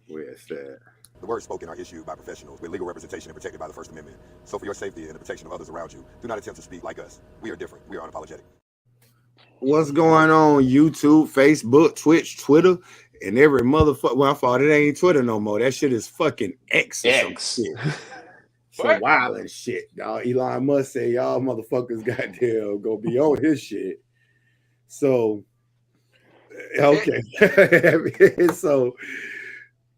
Where's that? The words spoken are issued by professionals with legal representation and protected by the First Amendment. So for your safety and the protection of others around you, do not attempt to speak like us. We are different. We are unapologetic. What's going on? YouTube, Facebook, Twitch, Twitter, and every motherfucker. Well, I thought it ain't Twitter no more. That shit is fucking X. Some wild and shit, dog. Elon Musk say y'all motherfuckers goddamn go be on his shit. So, okay. So,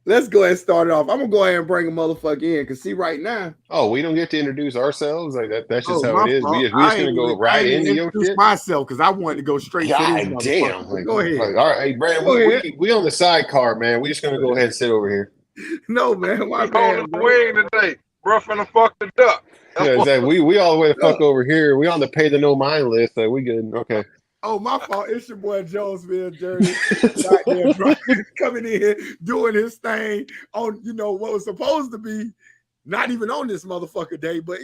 let's go ahead and start it off. I'm gonna go ahead and bring a motherfucker in because see right now. Oh, we don't get to introduce ourselves like that. That's just how it is. We just gonna go right into your shit. Myself because I wanted to go straight. God damn! Like, go ahead. Like, all right, hey, Brad. We on the sidecar, man. We just gonna go ahead and sit over here. No, man. My bad. On the wing today. Bro, finna fuck the duck. Yeah, exactly. We all the way the fuck over here. We on the pay the no mind list. Like we good. Okay. Oh, my fault. It's your boy Jonesville Journey coming in, doing his thing on, what was supposed to be not even on this motherfucker day, but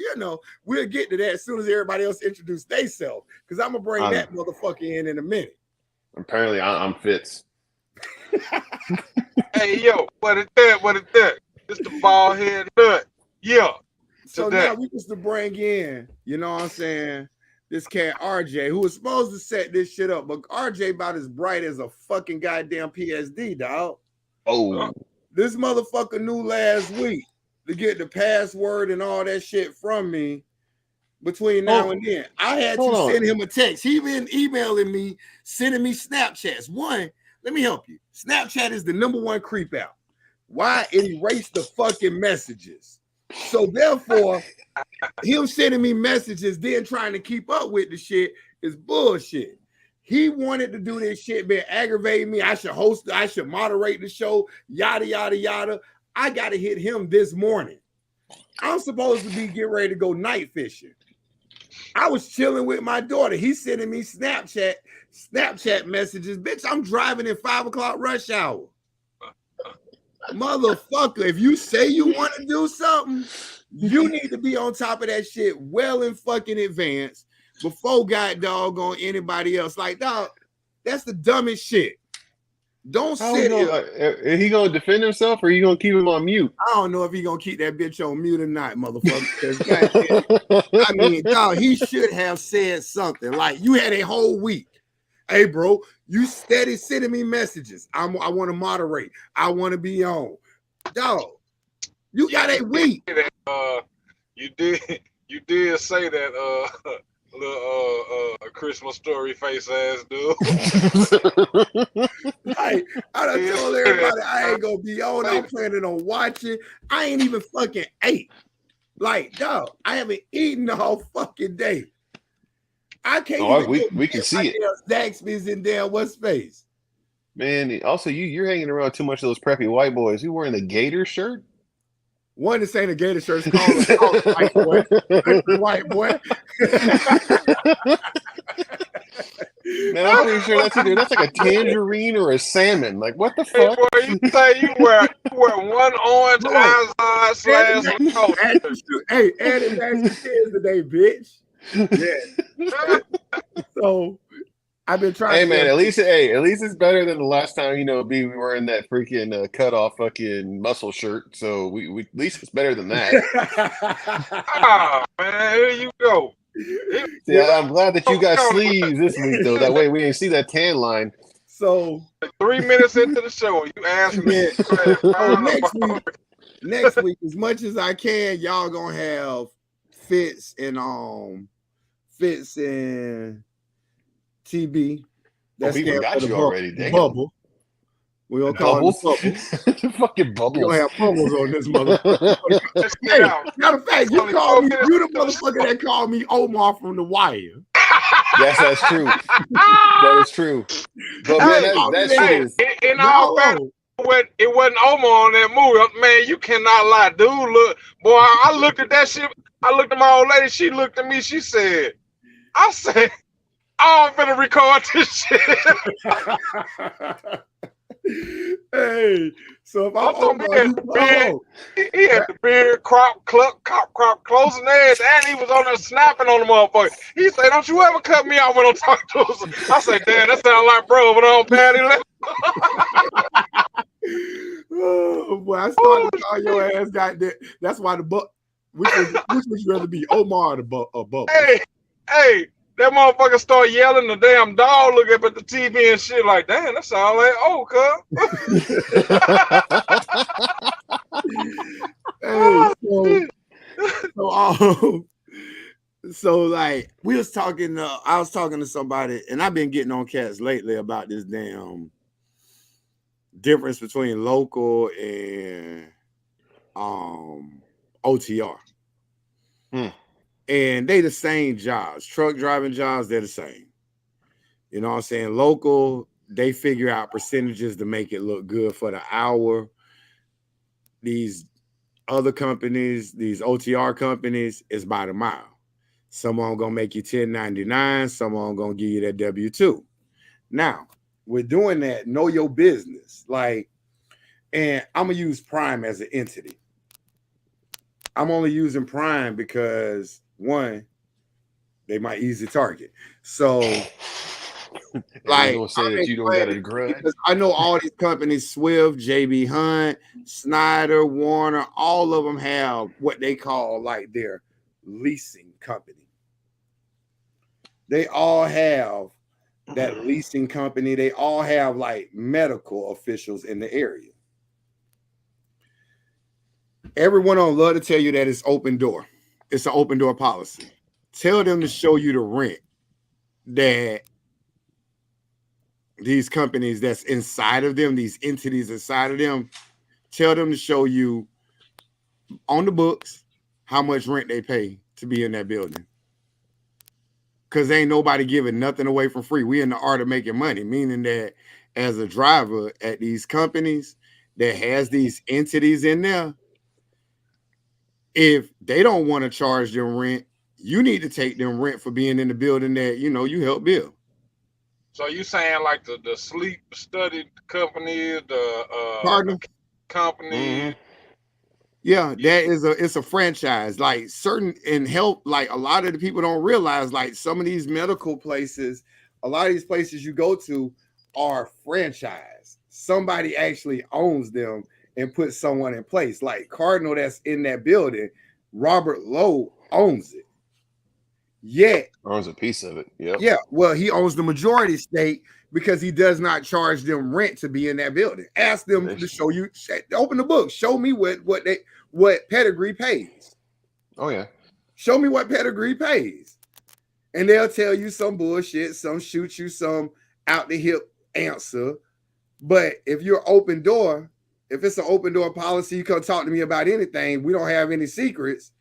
we'll get to that as soon as everybody else introduce themselves. Because I'm gonna bring that motherfucker in a minute. Apparently, I'm Fitz. Hey yo, what is that? It's the bald head nut. Yeah. So now we just to bring in, you know what I'm saying, this cat RJ, who was supposed to set this shit up, but RJ about as bright as a fucking goddamn PSD, dog. Oh. This motherfucker knew last week to get the password and all that shit from me between now and then. I had to send him a text. He been emailing me, sending me Snapchats. One, let me help you. Snapchat is the #1 creep out. Why? It erased the fucking messages. So therefore, him sending me messages, then trying to keep up with the shit is bullshit. He wanted to do this shit, been aggravating me. I should host, I should moderate the show, yada, yada, yada. I got to hit him this morning. I'm supposed to be getting ready to go night fishing. I was chilling with my daughter. He's sending me Snapchat messages. Bitch, I'm driving in 5 o'clock rush hour. Motherfucker, if you say you want to do something, you need to be on top of that shit well in fucking advance before God doggone anybody else. Like, dog, that's the dumbest shit. Don't sit here. Is he gonna defend himself or are you gonna keep him on mute? I don't know if he gonna keep that bitch on mute or not, motherfucker. I mean, dog, he should have said something. Like, you had a whole week. Hey, bro, you steady sending me messages. I want to moderate. I want to be on. Dog, you got a week. You did say that little Christmas story face ass dude. Like, I done told everybody I ain't gonna be on. I'm planning on watching. I ain't even fucking ate. Like, dog, I haven't eaten the whole fucking day. I can't. We can see it. Zaxby's in there. What's face? Man, also you're hanging around too much of those preppy white boys. You wearing the Gator shirt? One that's saying the Gator shirt is called white boy. White boy. Man, I'm pretty sure that's like a tangerine or a salmon. Like, what the fuck? Hey, boy, you say you wear one orange Izod / Hey, and it's actually today, bitch. Yeah. So I've been trying. Hey man, at least it's better than the last time. We were wearing that freaking cut off fucking muscle shirt. So we at least it's better than that. Man, here you go. Yeah, I'm glad that you got sleeves this week though. That way we didn't see that tan line. So 3 minutes into the show, you asked me. Next week, as much as I can, y'all gonna have Fitz and TB. That's we got you already. Bubble. We gonna call it bubble. Fucking bubbles. We gonna have bubbles on this motherfucker. Hey, matter of fact, you the motherfucker that called me Omar from The Wire. Yes, that's true. That is true. But man, that's true. In all fairness, it wasn't Omar on that movie. Man, you cannot lie, dude. Look, boy, I looked at that shit. I looked at my old lady. She looked at me. She said, "I said, I'm finna record this shit." Hey, so if I'm he had the beard, crop closing edge, and he was on there snapping on the motherfucker. He said, "Don't you ever cut me off when I'm talking to us." I said, "Damn, that sound like bro, but I'm bad." Oh Oh boy, I started to call your ass goddamn. That's why the buck. Which would you rather be, Omar or Bubba? Hey, that motherfucker start yelling. The damn dog look up at the TV and shit like, damn, that sound like so like we was talking. I was talking to somebody, and I've been getting on cats lately about this damn difference between local and OTR. And they the same jobs. Truck driving jobs, they're the same. You know what I'm saying? Local, they figure out percentages to make it look good for the hour. These other companies, these OTR companies, is by the mile. Some of them gonna make you $10.99, some of them gonna give you that W-2. Now, with doing that, know your business. Like, and I'm gonna use Prime as an entity. I'm only using Prime because one, they my easy target. So like say that you don't got a grudge. Because I know all these companies, Swift, JB Hunt, Snyder, Warner, all of them have what they call like their leasing company. They all have that leasing company. They all have like medical officials in the area. Everyone will love to tell you that it's open door. It's an open door policy. Tell them to show you the rent that these companies that's inside of them, these entities inside of them, tell them to show you on the books how much rent they pay to be in that building. Because ain't nobody giving nothing away for free. We in the art of making money, meaning that as a driver at these companies that has these entities in there, if they don't want to charge them rent, you need to take them rent for being in the building that, you know, you help build. So you saying like the sleep study company, Cardinal company? Yeah, that is it's a franchise. Like certain in health, like a lot of the people don't realize, like some of these medical places, a lot of these places you go to are franchise. Somebody actually owns them and puts someone in place. Like Cardinal that's in that building, Robert Lowe owns it. Yet owns a piece of it. Yep. Yeah, well, he owns the majority stake because he does not charge them rent to be in that building. Ask them to show you, open the book, show me what Pedigree pays. Oh yeah. Show me what Pedigree pays. And they'll tell you some bullshit, some shoot you some out the hip answer. But if you're open door, if it's an open door policy, you come talk to me about anything. We don't have any secrets.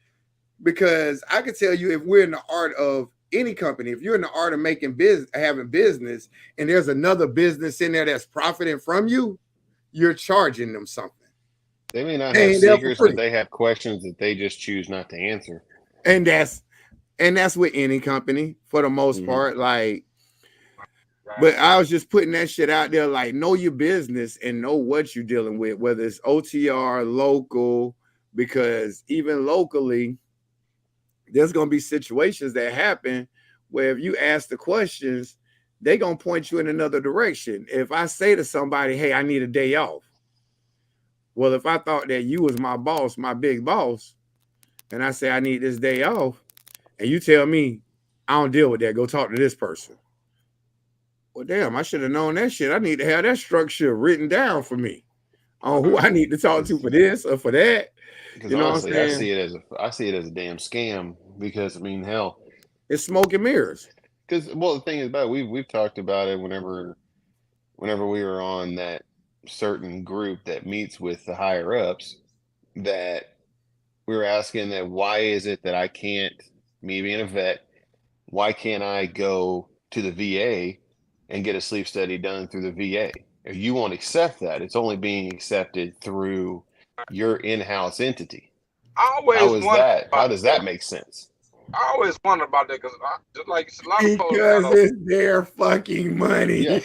Because I can tell you, if we're in the art of any company, if you're in the art of making business, having business, and there's another business in there that's profiting from you, you're charging them something. They may not have secrets, but they have questions that they just choose not to answer. And that's with any company for the most part. Like, but I was just putting that shit out there, like, know your business and know what you're dealing with, whether it's OTR, local, because even locally, there's going to be situations that happen where if you ask the questions, they're going to point you in another direction. If I say to somebody, hey, I need a day off. Well, if I thought that you was my boss, my big boss, and I say I need this day off, and you tell me, I don't deal with that, go talk to this person. Well, damn, I should have known that shit. I need to have that structure written down for me on who I need to talk to for this or for that. Because honestly, I see it as a damn scam. Because I mean, hell, it's smoke and mirrors. Because the thing is about it, we've talked about it whenever we were on that certain group that meets with the higher ups, that we were asking that why is it that I can't, me being a vet, why can't I go to the VA and get a sleep study done through the VA? If you won't accept that, it's only being accepted through your in-house entity. How does that make sense? I always wonder about that because just like a lot of folks, because it's their fucking money. Yeah,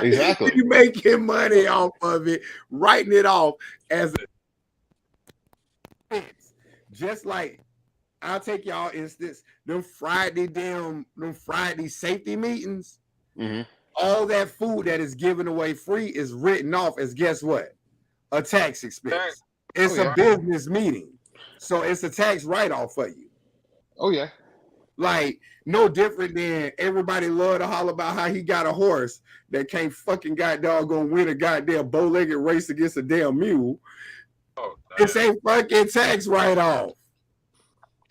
exactly. You making money off of it, writing it off as a just like I'll take y'all instance, them Friday safety meetings. All that food that is given away free is written off as guess what? a tax expense. It's a business meeting. So it's a tax write-off for you. Oh, yeah. Like, no different than everybody love to holler about how he got a horse that can't fucking goddamn win a goddamn bow-legged race against a damn mule. Oh, it's a fucking tax write-off.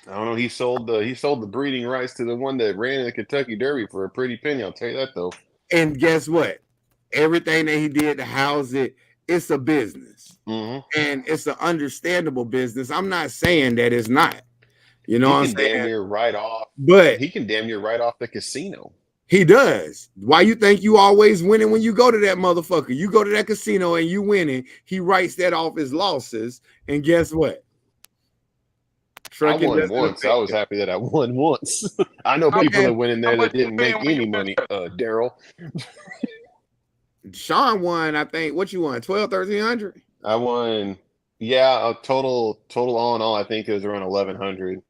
I don't know. He sold the breeding rights to the one that ran in the Kentucky Derby for a pretty penny. I'll tell you that though. And guess what? Everything that he did to house it, it's a business, and it's an understandable business. I'm not saying that it's not. You know, what I'm saying? Damn near write off, but he can damn near write off the casino. He does. Why you think you always winning when you go to that motherfucker? You go to that casino and you winning. He writes that off his losses, and guess what? I won once. I was happy that I won once. I know people that went in there that didn't make any money, Darryl. Sean won, I think. What you won? 1,200, 1,300? I won, yeah, a total all in all, I think it was around 1,100.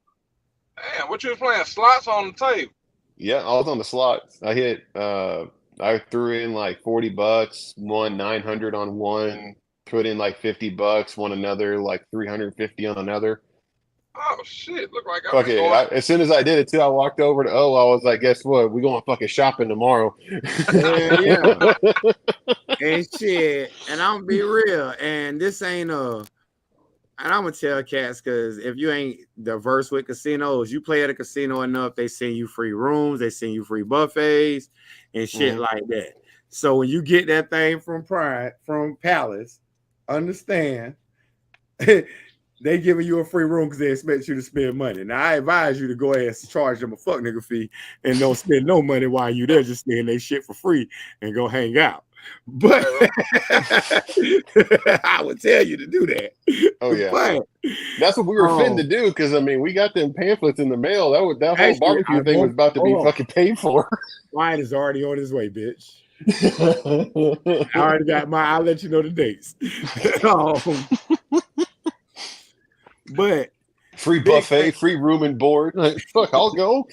Damn, what you was playing? Slots on the table? Yeah, I was on the slots. I hit I threw in like $40, won 900 on one, put in like $50, won another like 350 on another. Oh shit! Look like as soon as I did it too, I walked over to I was like, guess what? We going fucking shopping tomorrow. Yeah. And shit. And I'm gonna be real. And this ain't and I'm gonna tell cats, because if you ain't diverse with casinos, you play at a casino enough, they send you free rooms, they send you free buffets and shit like that. So when you get that thing from Palace, understand they giving you a free room because they expect you to spend money. Now I advise you to go ahead and charge them a fuck nigga fee and don't spend no money while you there, just staying their shit for free and go hang out. But I would tell you to do that. Oh yeah, but that's what we were fitting to do, because I mean we got them pamphlets in the mail. That whole barbecue thing was about to be fucking paid for. Mine is already on his way, bitch. I already got mine. I'll let you know the dates. But free buffet, free room and board. Like, fuck, I'll go.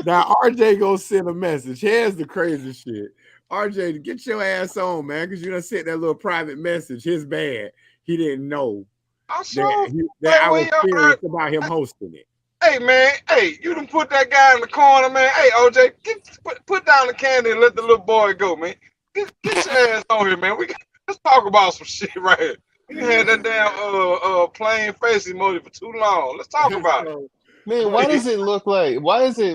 Now RJ go send a message. Here's the crazy shit. RJ, get your ass on, man, because you done sent that little private message. His bad. He didn't know that I was serious about him hosting it. Hey man, you done put that guy in the corner, man. Hey OJ, put down the candy and let the little boy go, man. Get your ass on here, man. Let's talk about some shit right here. You had that damn plain face emoji for too long. Let's talk about it. Man, why is it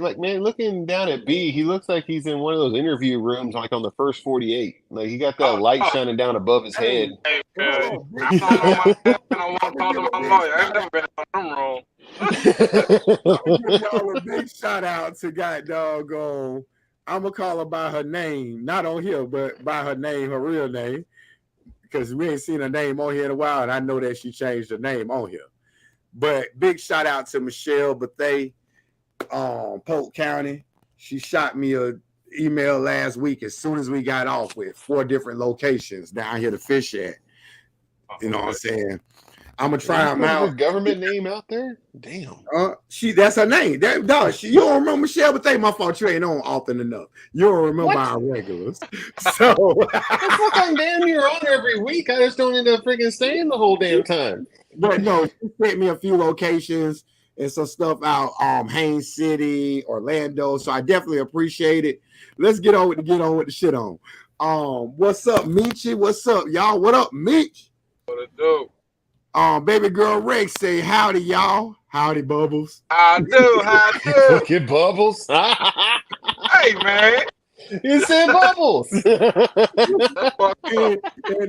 like, man, looking down at B, he looks like he's in one of those interview rooms, like on the first 48. Like he got that light shining down above his head. I don't want to talk to my lawyer. I've never been in them room. I'm gonna give y'all a big shout out to doggone. I'm gonna call her by her name, not on here, but by her name, her real name, because we ain't seen her name on here in a while, and I know that she changed her name on here. But big shout out to Michelle Bethay, Polk County. She shot me an email last week as soon as we got off with 4 different locations down here to fish at. You know what I'm saying? I'm gonna try them out. Government name out there? Damn. That's her name. You don't remember Michelle Bethay? My fault. You ain't on often enough. You don't remember our regulars. So I'm damn near on every week. I just don't end up freaking staying the whole damn time. But no, she sent me a few locations and some stuff out, Haines City, Orlando. So I definitely appreciate it. Let's get on with the shit on. What's up, Meechy? What's up, y'all? What up, Meech? What it do? Baby girl Rex say howdy, y'all. Howdy, Bubbles. How do? Fucking Bubbles. Hey, man. You said Bubbles. and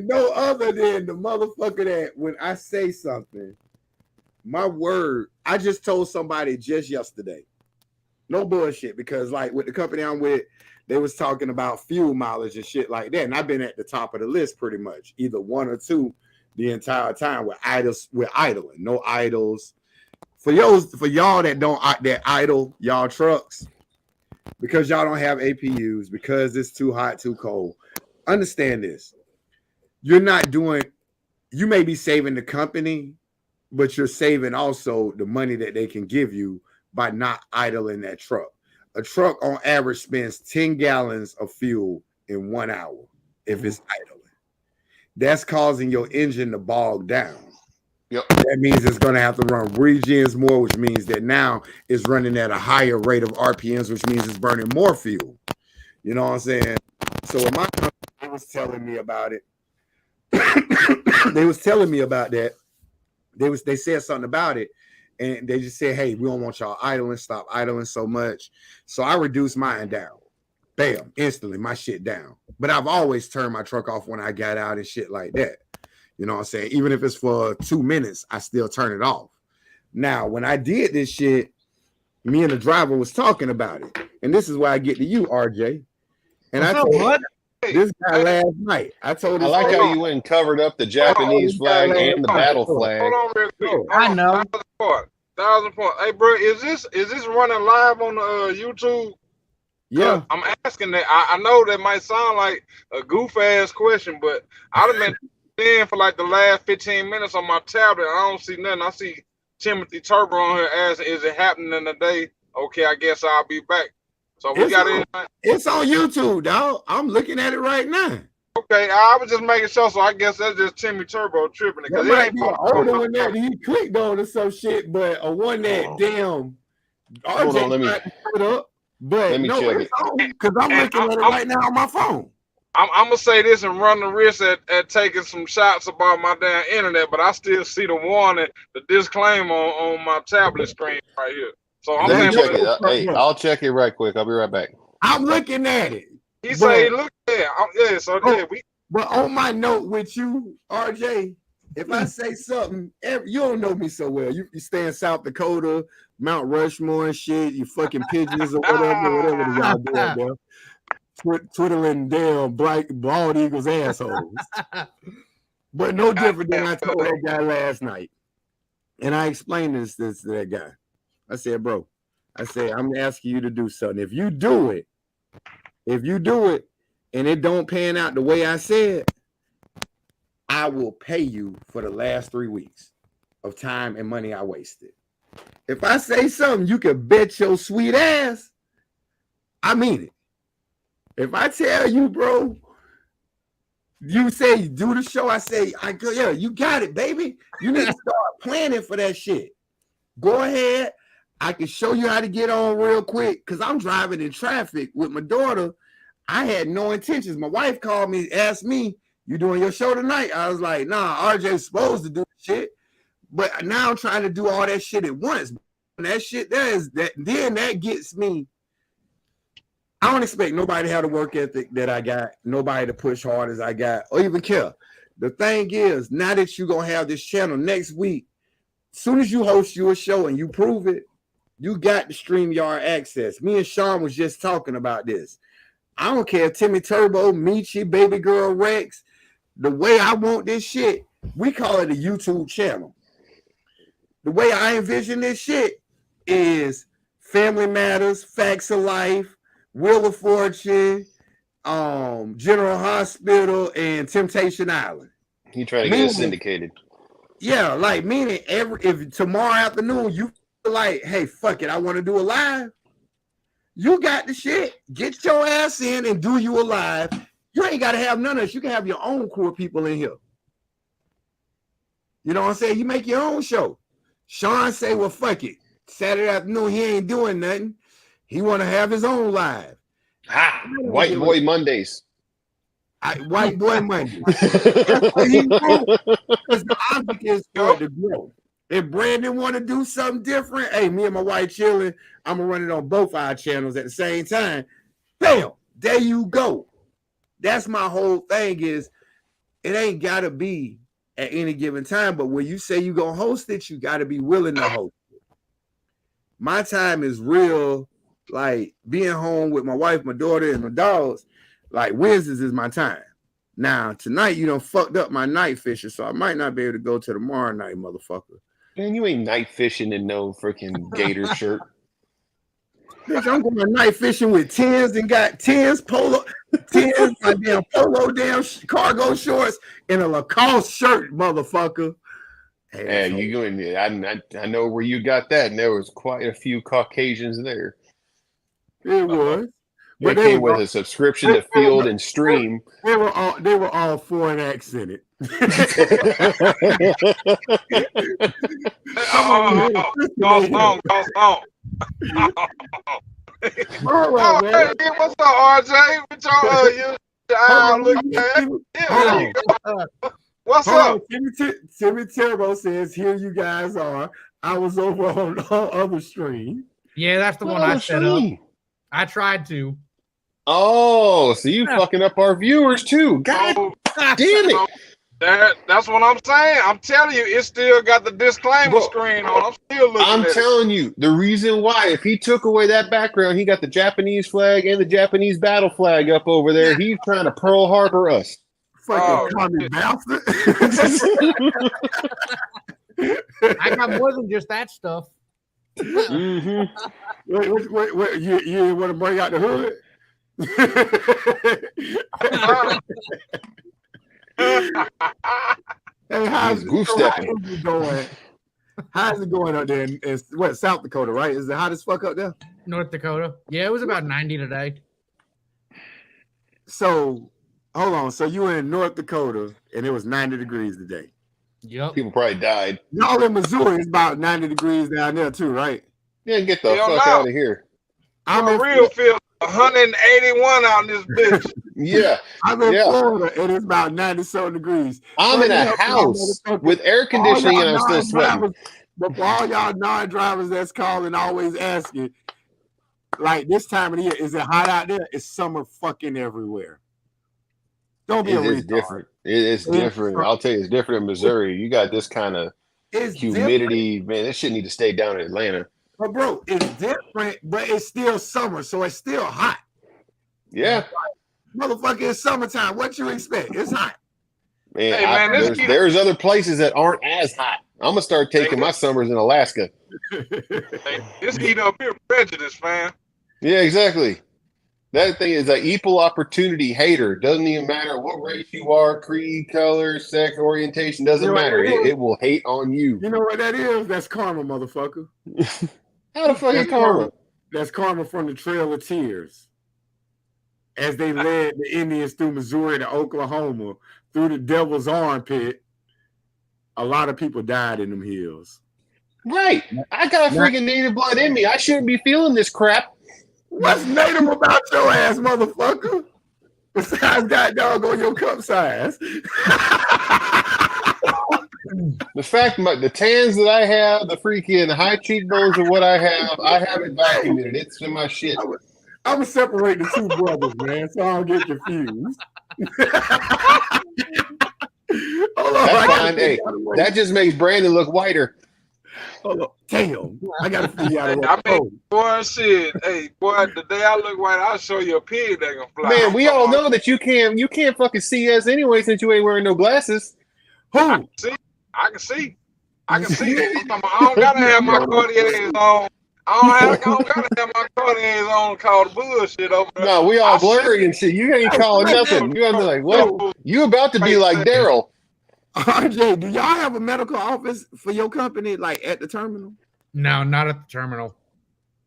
no other than the motherfucker that when I say something, my word, I just told somebody just yesterday. No bullshit, because like with the company I'm with, they was talking about fuel mileage and shit like that. And I've been at the top of the list pretty much, either 1 or 2 the entire time with idling, no idles. For y'all that idle y'all trucks, because y'all don't have APUs, because it's too hot, too cold. Understand this. You may be saving the company, but you're saving also the money that they can give you by not idling that truck. A truck on average spends 10 gallons of fuel in 1 hour if it's idling. that's causing your engine to bog down. Yep. That means it's going to have to run regens more, which means that now it's running at a higher rate of RPMs, which means it's burning more fuel. You know what I'm saying? So when my company was telling me about it, they was telling me about that. They said something about it, and they just said, hey, we don't want y'all idling, stop idling so much. So I reduced mine down. Bam, instantly, my shit down. But I've always turned my truck off when I got out and shit like that. You know what I'm saying? Even if it's for 2 minutes, I still turn it off. Now, when I did this shit, me and the driver was talking about it. And this is why I get to you, RJ. And I told this guy last night. I told him. I like how you went and covered up the Japanese flag and the battle flag. Hold on real quick. I know. 1,000 points. Hey, bro, is this running live on the YouTube? Yeah. I'm asking that. I know that might sound like a goof ass question, but I've been in for like the last 15 minutes on my tablet. I don't see nothing. I see Timothy Turbo on here asking, is it happening today? Okay, I guess I'll be back. So we got it. It's on YouTube, dog. I'm looking at it right now. Okay, I was just making sure. So I guess that's just Timmy Turbo tripping because it ain't an older one that he clicked on or some shit, but a one that damn. Hold on, let me put up. But let me check it because I'm looking at it right now on my phone. I'm gonna say this and run the risk at taking some shots about my damn internet, but I still see the warning, the disclaimer on my tablet screen right here. So I'm let me saying, check it. Hey, I'll check it right quick. I'll be right back. I'm looking at it. He say, look there. Yeah, so yeah, But on my note with you, RJ, if I say something, you don't know me so well. You stay in South Dakota, Mount Rushmore and shit, you fucking pigeons or whatever y'all do out there. Twiddling damn bald eagles assholes. But no different than I told that guy last night. And I explained this to that guy. I said, bro, I'm asking you to do something. If you do it, and it don't pan out the way I said, I will pay you for the last 3 weeks of time and money I wasted. If I say something, you can bet your sweet ass, I mean it. If I tell you, bro, you say do the show, I say, yeah, you got it, baby. You need to start planning for that shit. Go ahead. I can show you how to get on real quick because I'm driving in traffic with my daughter. I had no intentions. My wife called me, asked me, you doing your show tonight? I was like, nah, RJ's supposed to do shit. But now I'm trying to do all that shit at once. And that shit, then that gets me. I don't expect nobody to have the work ethic that I got, nobody to push hard as I got, or even care. The thing is, now that you're going to have this channel next week, as soon as you host your show and you prove it, you got the StreamYard access. Me and Sean was just talking about this. I don't care if Timmy Turbo, Michi, Baby Girl Rex, the way I want this shit, we call it a YouTube channel. The way I envision this shit is Family Matters, Facts of Life, Wheel of Fortune, General Hospital, and Temptation Island. You try to get it syndicated. Yeah, like meaning if tomorrow afternoon you feel like, hey, fuck it, I want to do a live, you got the shit. Get your ass in and do you a live. You ain't got to have none of this. You can have your own core people in here. You know what I'm saying? You make your own show. Sean say, well, fuck it. Saturday afternoon, he ain't doing nothing. He want to have his own live. White Boy Mondays. White Boy Mondays. That's what he wants. Because the object is for it to grow. If Brandon want to do something different, hey, me and my wife chilling, I'm going to run it on both our channels at the same time. Bam, there you go. That's my whole thing is it ain't got to be at any given time, but when you say you're going to host it, you got to be willing to host it. My time is real, like being home with my wife, my daughter, and my dogs. Like Wednesdays is my time. Now, tonight you done fucked up my night fishing, so I might not be able to go to tomorrow night, motherfucker. Man, you ain't night fishing in no freaking gator shirt. Bitch, I'm going night fishing with Tins and got Tins, my damn polo, damn cargo shorts, and a Lacoste shirt, motherfucker. Yeah, you going? I know where you got that, and there was quite a few Caucasians there. It was. But they came with a subscription to Field and Stream. They were all foreign accented. Hey, what's up, RJ? With your what's up? Timmy Turbo says, "Here you guys are." I was over on other stream. Yeah, that's the one I set up. I tried to. Oh, so you fucking up our viewers too. God damn it. That's what I'm saying. I'm telling you, it still got the disclaimer screen on. I'm still looking I'm at telling you, the reason why, if he took away that background, he got the Japanese flag and the Japanese battle flag up over there. He's trying to Pearl Harbor us. Fucking commie bastard. I got more than just that stuff. Wait, you want to bring out the hood? Hey, how's it going? How's it going up there in what, South Dakota, right? Is it hot as fuck up there? North Dakota. Yeah, it was about 90 today. So, hold on. So you were in North Dakota and it was 90 degrees today. Yep. People probably died. Y'all in Missouri, it's about 90 degrees down there too, right? Yeah, get the fuck out of here. I'm a real feel 181 out in this bitch. Yeah. I'm in Florida and it's about 90-something degrees. I'm in a house with air conditioning and I'm still sweating. But for all y'all non-drivers that's calling, always asking, like this time of the year, is it hot out there? It's summer fucking everywhere. Don't be a retard. Different. It's different. I'll tell you, it's different in Missouri. You got this kind of humidity. Different. Man, this shit need to stay down in Atlanta. But bro, it's different, but it's still summer, so it's still hot. Yeah. Motherfucker, it's summertime. What you expect? It's hot. Man, there's other places that aren't as hot. I'm gonna start taking my summers in Alaska. This heat up here prejudice, man. Yeah, exactly. That thing is an equal opportunity hater. Doesn't even matter what race you are, creed, color, sex, orientation. Doesn't matter. It will hate on you. You know what that is? That's karma, motherfucker. How the fuck is karma? That's karma from the Trail of Tears. As they led the Indians through Missouri to Oklahoma, through the devil's armpit, a lot of people died in them hills. Right. I got freaking native blood in me. I shouldn't be feeling this crap. What's native about your ass, motherfucker? Besides that dog on your cup size. The fact, the tans that I have, the freaking high cheekbones of what I have it documented. It's in my shit. I'm gonna separate the two brothers, man, so I don't get confused. Hold on, that's fine. Hey, that just makes Brandon look whiter. Hold on. Damn, I gotta figure out. Boy, shit. Hey, boy, the day I look white, I'll show you a pig that can fly. Man, we all know that you can't fucking see us anyway since you ain't wearing no glasses. Who? I can see. I don't gotta have my Cartiers on. I don't gotta have my Cartiers on to call the bullshit over there. No, we all blurry and shit. You ain't calling nothing. You gotta be like, what? You about to be like Darryl. RJ, do y'all have a medical office for your company, like at the terminal? No, not at the terminal.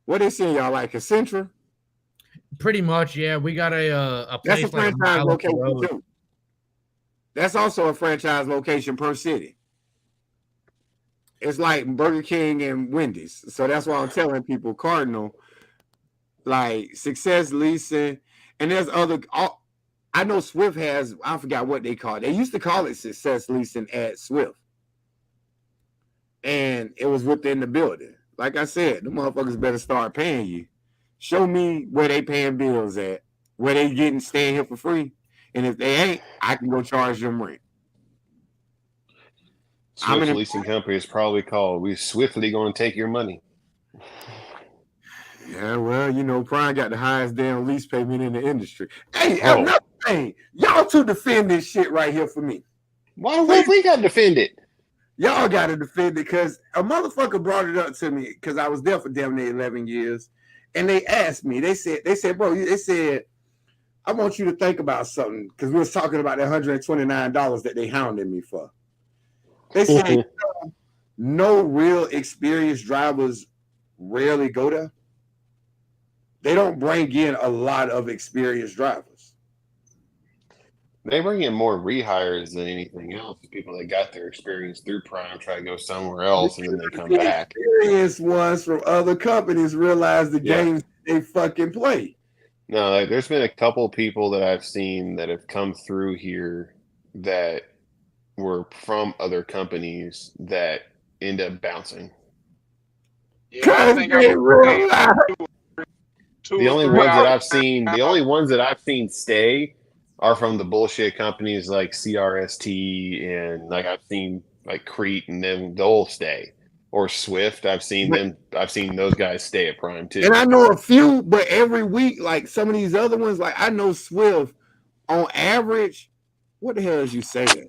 What they saying, y'all, like Accenture? Pretty much, yeah. We got a place. That's a franchise location too. That's also a franchise location per city. It's like Burger King and Wendy's. So that's why I'm telling people, Cardinal, like Success Leasing, and there's other. I know Swift has, I forgot what they call it. They used to call it Success Leasing at Swift. And it was within the building. Like I said, the motherfuckers better start paying you. Show me where they paying bills at, where they staying here for free. And if they ain't, I can go charge them rent. Swift Leasing Company is probably called, "We swiftly going to take your money." Yeah, well, you know, Prime got the highest damn lease payment in the industry. Hey, another thing, y'all to defend this shit right here for me. Why do we got to defend it? Y'all got to defend it because a motherfucker brought it up to me because I was there for damn near 11 years. And they asked me, they said, bro, I want you to think about something because we was talking about that $129 that they hounded me for. They said, no real experienced drivers rarely go there. They don't bring in a lot of experienced drivers. They bring in more rehires than anything else. People that got their experience through Prime try to go somewhere else, and then they come back. Experienced ones from other companies realize the games they fucking play. No, like, there's been a couple people that I've seen that have come through here that were from other companies that end up bouncing. Yeah, I think the only ones that I've seen stay are from the bullshit companies like CRST, and like I've seen like Crete, and then they'll stay. Or Swift, I've seen those guys stay at Prime too. And I know a few, but every week, like some of these other ones, like I know Swift on average. What the hell is you saying?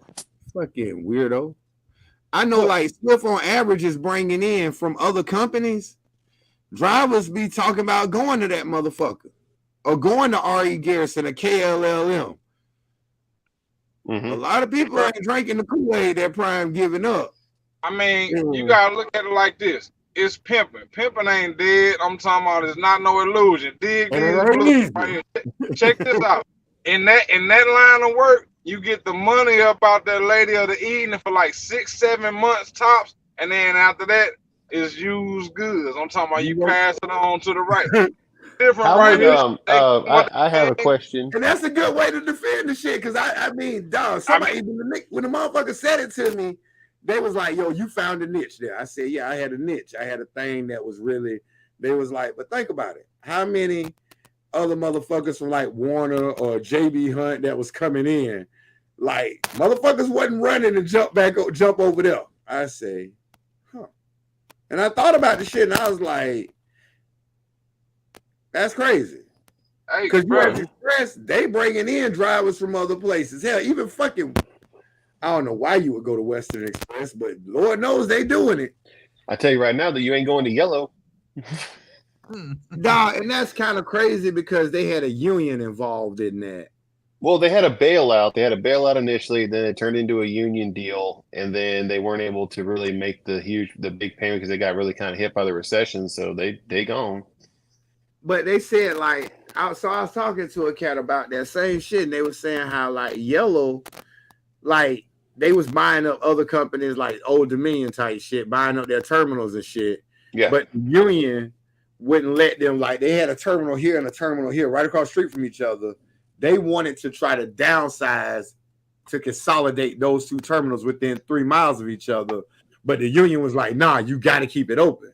Fucking weirdo. I know like Swift on average is bringing in from other companies. Drivers be talking about going to that motherfucker or going to R.E. Garrison or KLLM. Mm-hmm. A lot of people ain't drinking the Kool-Aid that Prime giving up. I mean, you gotta look at it like this. It's pimping. Pimping ain't dead. I'm talking about it's not no illusion. Dig these right here. Check this out. In that line of work, you get the money up out that lady of the evening for like 6-7 months tops, and then after that is used goods. I'm talking about you pass it on to the right. Different right here. I have a question. And that's a good way to defend the shit, because I mean, dog, somebody when the motherfucker said it to me, they was like, yo, you found a niche there. I said, yeah, I had a niche. I had a thing that was really, they was like, but think about it. How many other motherfuckers from like Warner or JB Hunt that was coming in, like motherfuckers wasn't running and jump over there. I say, huh. And I thought about the shit and I was like, that's crazy. Because Express, they bringing in drivers from other places. Hell, even fucking, I don't know why you would go to Western Express, but Lord knows they doing it. I tell you right now that you ain't going to Yellow. Nah, and that's kind of crazy because they had a union involved in that. Well, they had a bailout. They had a bailout initially, then it turned into a union deal, and then they weren't able to really make the big payment because they got really kind of hit by the recession, so they gone. But they said like, so I was talking to a cat about that same shit, and they were saying how like Yellow, like they was buying up other companies like Old Dominion type shit, buying up their terminals and shit. Yeah. But the union wouldn't let them, like they had a terminal here and a terminal here right across the street from each other. They wanted to try to downsize to consolidate those two terminals within 3 miles of each other. But the union was like, nah, you got to keep it open.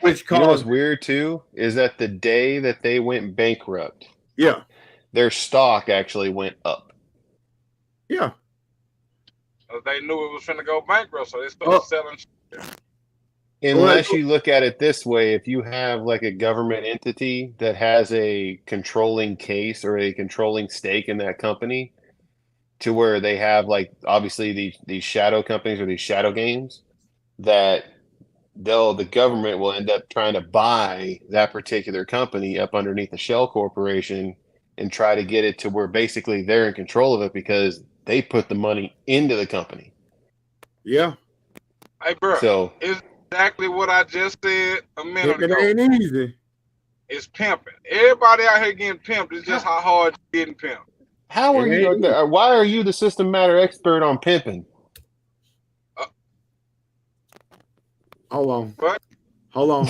Which caused, you know what's weird too is that the day that they went bankrupt, their stock actually went up. Yeah. They knew it was finna go bankrupt, so they started selling shit. Unless you look at it this way, if you have like a government entity that has a controlling case or a controlling stake in that company, to where they have like obviously these shadow companies or these shadow games, that the government will end up trying to buy that particular company up underneath the shell corporation and try to get it to where basically they're in control of it because they put the money into the company. Yeah. Hey, bro. So it's exactly what I just said a minute ago. It ain't easy. It's pimping. Everybody out here getting pimped. It's just how hard you're getting pimped. How are you? Why are you the system matter expert on pimping? Hold on. What? Hold on.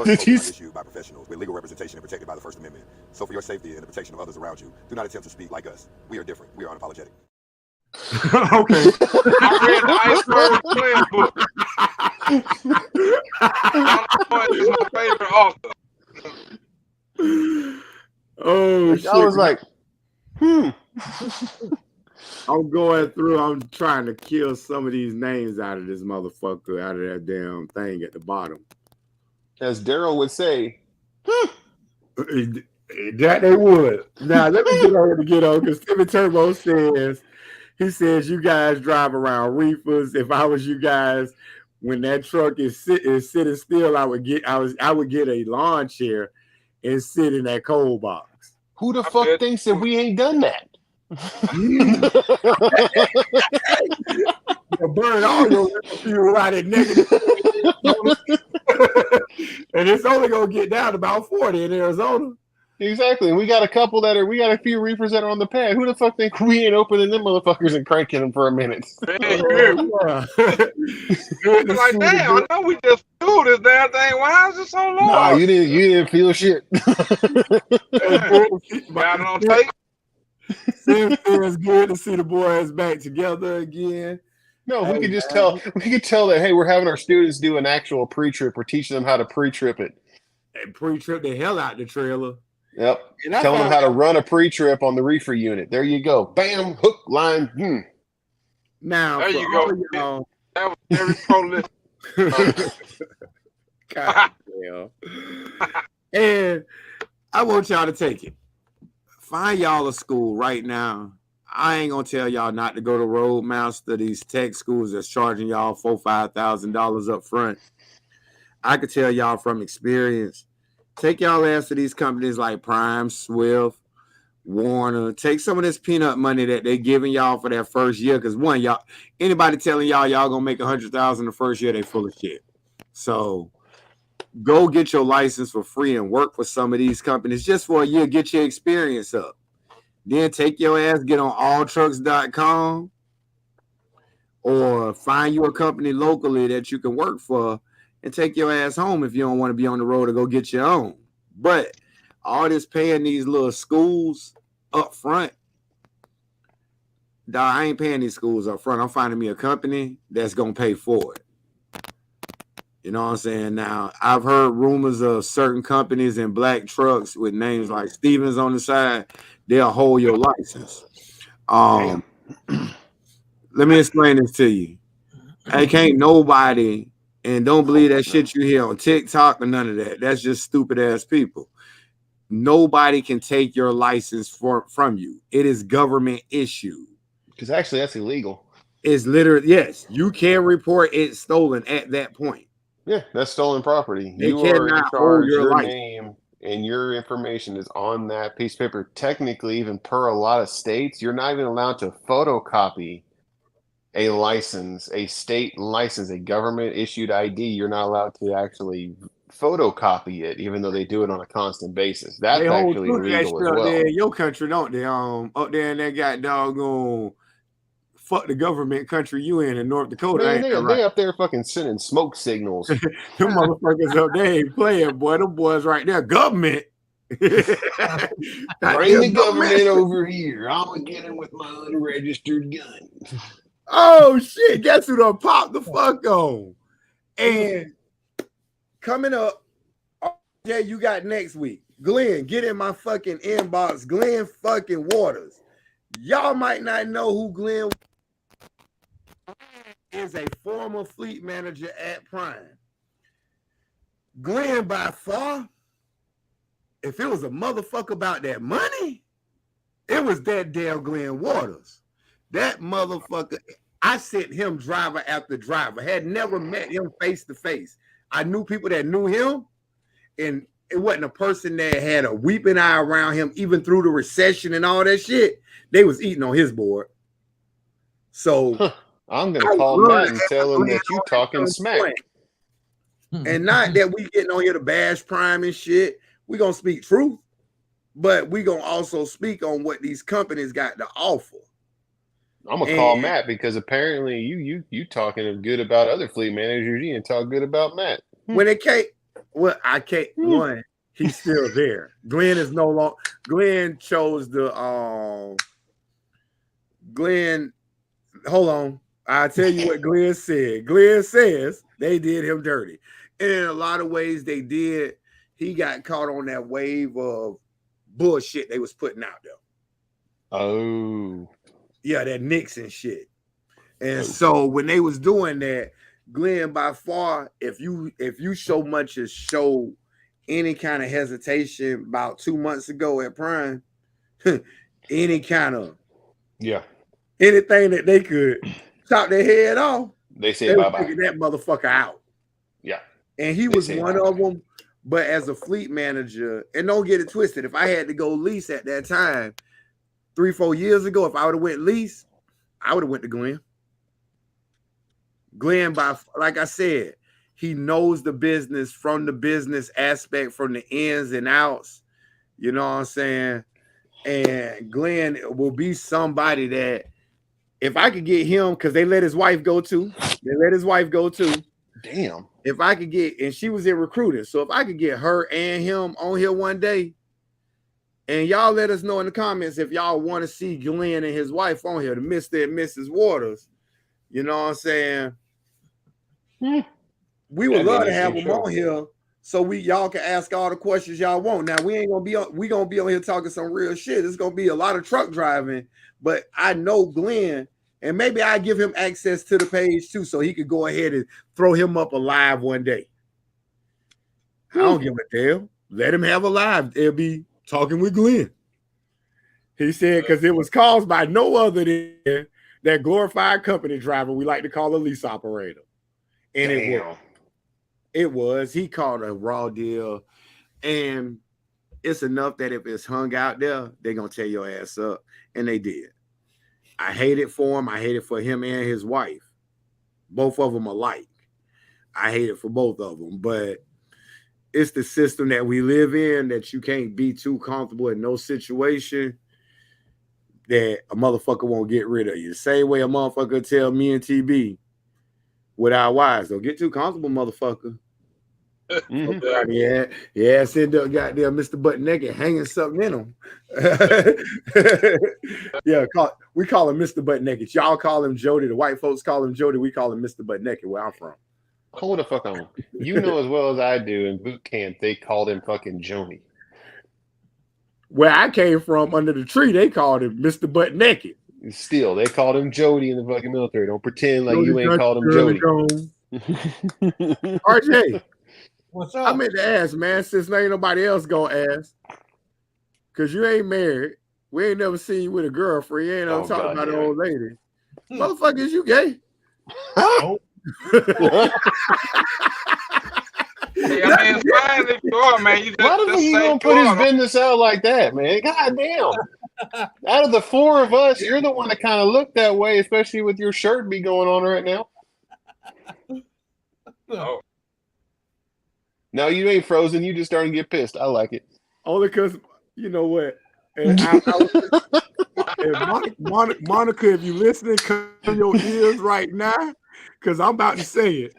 Issued by professionals with legal representation and protected by the First Amendment. So for your safety and the protection of others around you, do not attempt to speak like us. We are different. We are unapologetic. Okay. I read the Iceberg Plan book. John is my favorite author. Oh shit. I was like, I'm going through, I'm trying to kill some of these names out of this motherfucker, out of that damn thing at the bottom. As Darryl would say, that they would. Now, let me get on, because Timmy Turbo says, he says, you guys drive around reefers. If I was you guys, when that truck is sitting still, I would get a lawn chair and sit in that cold box. Who the fuck thinks that we ain't done that? Burn all your fuel out at negative. And it's only gonna get down to about 40 in Arizona. Exactly. And we got a few reefers that are on the pad. Who the fuck think we ain't opening them motherfuckers and cranking them for a minute? Man, like, damn, I know we just do this damn thing. Why is it so long? Nah, you didn't feel shit. Got it on tape. It's good to see the boys back together again. No, we could tell that, hey, we're having our students do an actual pre-trip. We're teaching them how to pre-trip it. And pre-trip the hell out the trailer. Yep. Telling them how to run a pre-trip on the reefer unit. There you go. Bam, hook, line. Now, there you go. That was very prolific. God damn. And I want y'all to take it. Find y'all a school right now. I ain't gonna tell y'all not to go to Roadmaster, these tech schools that's charging y'all $4,000-$5,000 up front. I could tell y'all from experience. Take y'all ass to these companies like Prime, Swift, Warner. Take some of this peanut money that they giving y'all for that first year. Because one, y'all, anybody telling y'all gonna make $100,000 the first year, they full of shit. So go get your license for free and work for some of these companies just for a year. Get your experience up. Then take your ass, get on alltrucks.com or find you a company locally that you can work for and take your ass home if you don't want to be on the road or go get your own. But all this paying these little schools up front, dog, I ain't paying these schools up front. I'm finding me a company that's going to pay for it. You know what I'm saying? Now, I've heard rumors of certain companies in black trucks with names like Stevens on the side. They'll hold your license. Let me explain this to you. I can't nobody, and don't believe that shit you hear on TikTok or none of that. That's just stupid ass people. Nobody can take your license from you. It is government issued. Because actually, that's illegal. It's literally, yes, you can report it stolen at that point. Yeah, that's stolen property. They you are in charge. Your life. name and your information is on that piece of paper. Technically, even per a lot of states, you're not even allowed to photocopy a license, a state license, a government issued ID. You're not allowed to actually photocopy it, even though they do it on a constant basis. That's actually illegal as well. There in your country, don't they? Up there in that got doggone fuck the government country you in North Dakota. Man, they up there fucking sending smoke signals. Them motherfuckers up there ain't playing, boy. Them boys right there, government. Bring the government over here. I'm gonna get him with my unregistered gun. Oh shit! Guess who done popped the fuck on? And coming up, yeah, you got next week. Glenn, get in my fucking inbox. Glenn fucking Waters. Y'all might not know who Glenn is, a former fleet manager at Prime. Glenn, by far, if it was a motherfucker about that money, it was that damn Glenn Waters. That motherfucker, I sent him driver after driver, had never met him face to face. I knew people that knew him, and it wasn't a person that had a weeping eye around him, even through the recession and all that shit. They was eating on his board. So I'm gonna call Matt and tell him that you talking smack. And not that we getting on here to bash Prime and shit. We gonna speak truth, but we gonna also speak on what these companies got to offer. I'm gonna call Matt because apparently you talking good about other fleet managers. You didn't talk good about Matt. When it came, well, I can't. One, he's still there. Glenn is no longer. Glenn chose the. Glenn, hold on. I'll tell you what Glenn said. Glenn says they did him dirty, and in a lot of ways they did. He got caught on that wave of bullshit they was putting out there. Oh. Yeah, that Nixon shit. And so when they was doing that, Glenn, by far, if you so much as show any kind of hesitation about 2 months ago at Prime, any kind of anything that they could chop their head off, they said bye-bye. Figure that motherfucker out. Yeah. And he was one of them. But as a fleet manager, and don't get it twisted, if I had to go lease at that time, 3-4 years ago, if I would have went lease, I would have went to Glenn. Glenn, like I said, he knows the business from the business aspect, from the ins and outs. You know what I'm saying? And Glenn will be somebody that if I could get him, because they let his wife go too. Damn. If I could get, and she was in recruiting, so if I could get her and him on here one day, and y'all let us know in the comments if y'all want to see Glenn and his wife on here, the Mr. and Mrs. Waters. You know what I'm saying? We would love to have them on here so y'all can ask all the questions y'all want. Now we gonna be on here talking some real shit. It's gonna be a lot of truck driving, but I know Glenn, and maybe I give him access to the page too, so he could go ahead and throw him up a live one day. I don't give a damn. Let him have a live. It'll be talking with Glenn. He said because it was caused by no other than that glorified company driver we like to call a lease operator. And it was. He called a raw deal. And it's enough that if it's hung out there, they're going to tear your ass up. And they did. I hate it for him. I hate it for him and his wife. Both of them alike. I hate it for both of them. But it's the system that we live in that you can't be too comfortable in no situation that a motherfucker won't get rid of you. The same way a motherfucker tell me and TB with our wives, don't get too comfortable, motherfucker. Yeah, send up goddamn Mr. Butt Naked hanging something in him. Yeah, we call him Mr. Butt Naked. Y'all call him Jody. The white folks call him Jody. We call him Mr. Butt Naked where I'm from. Hold the fuck on. You know as well as I do in boot camp, they called him fucking Joni. Where I came from, under the tree, they called him Mr. Butt Naked. Still, they called him Jody in the fucking military. Don't pretend like you ain't called him Jody. RJ, what's up? I meant to ask, man, since there ain't nobody else gonna ask, because you ain't married. We ain't never seen you with a girlfriend. You ain't never talking about an old lady. Motherfucker, is you gay? Hey, I mean, it's fine if you are, man. You just, why the fuck you gonna put his business out like that, man? God damn. Out of the four of us, you're the one that kind of looked that way, especially with your shirt be going on right now. Oh. No, you ain't frozen. You just starting to get pissed. I like it. Only because, you know what? And Monica, if you listening, cover your ears right now, because I'm about to say it.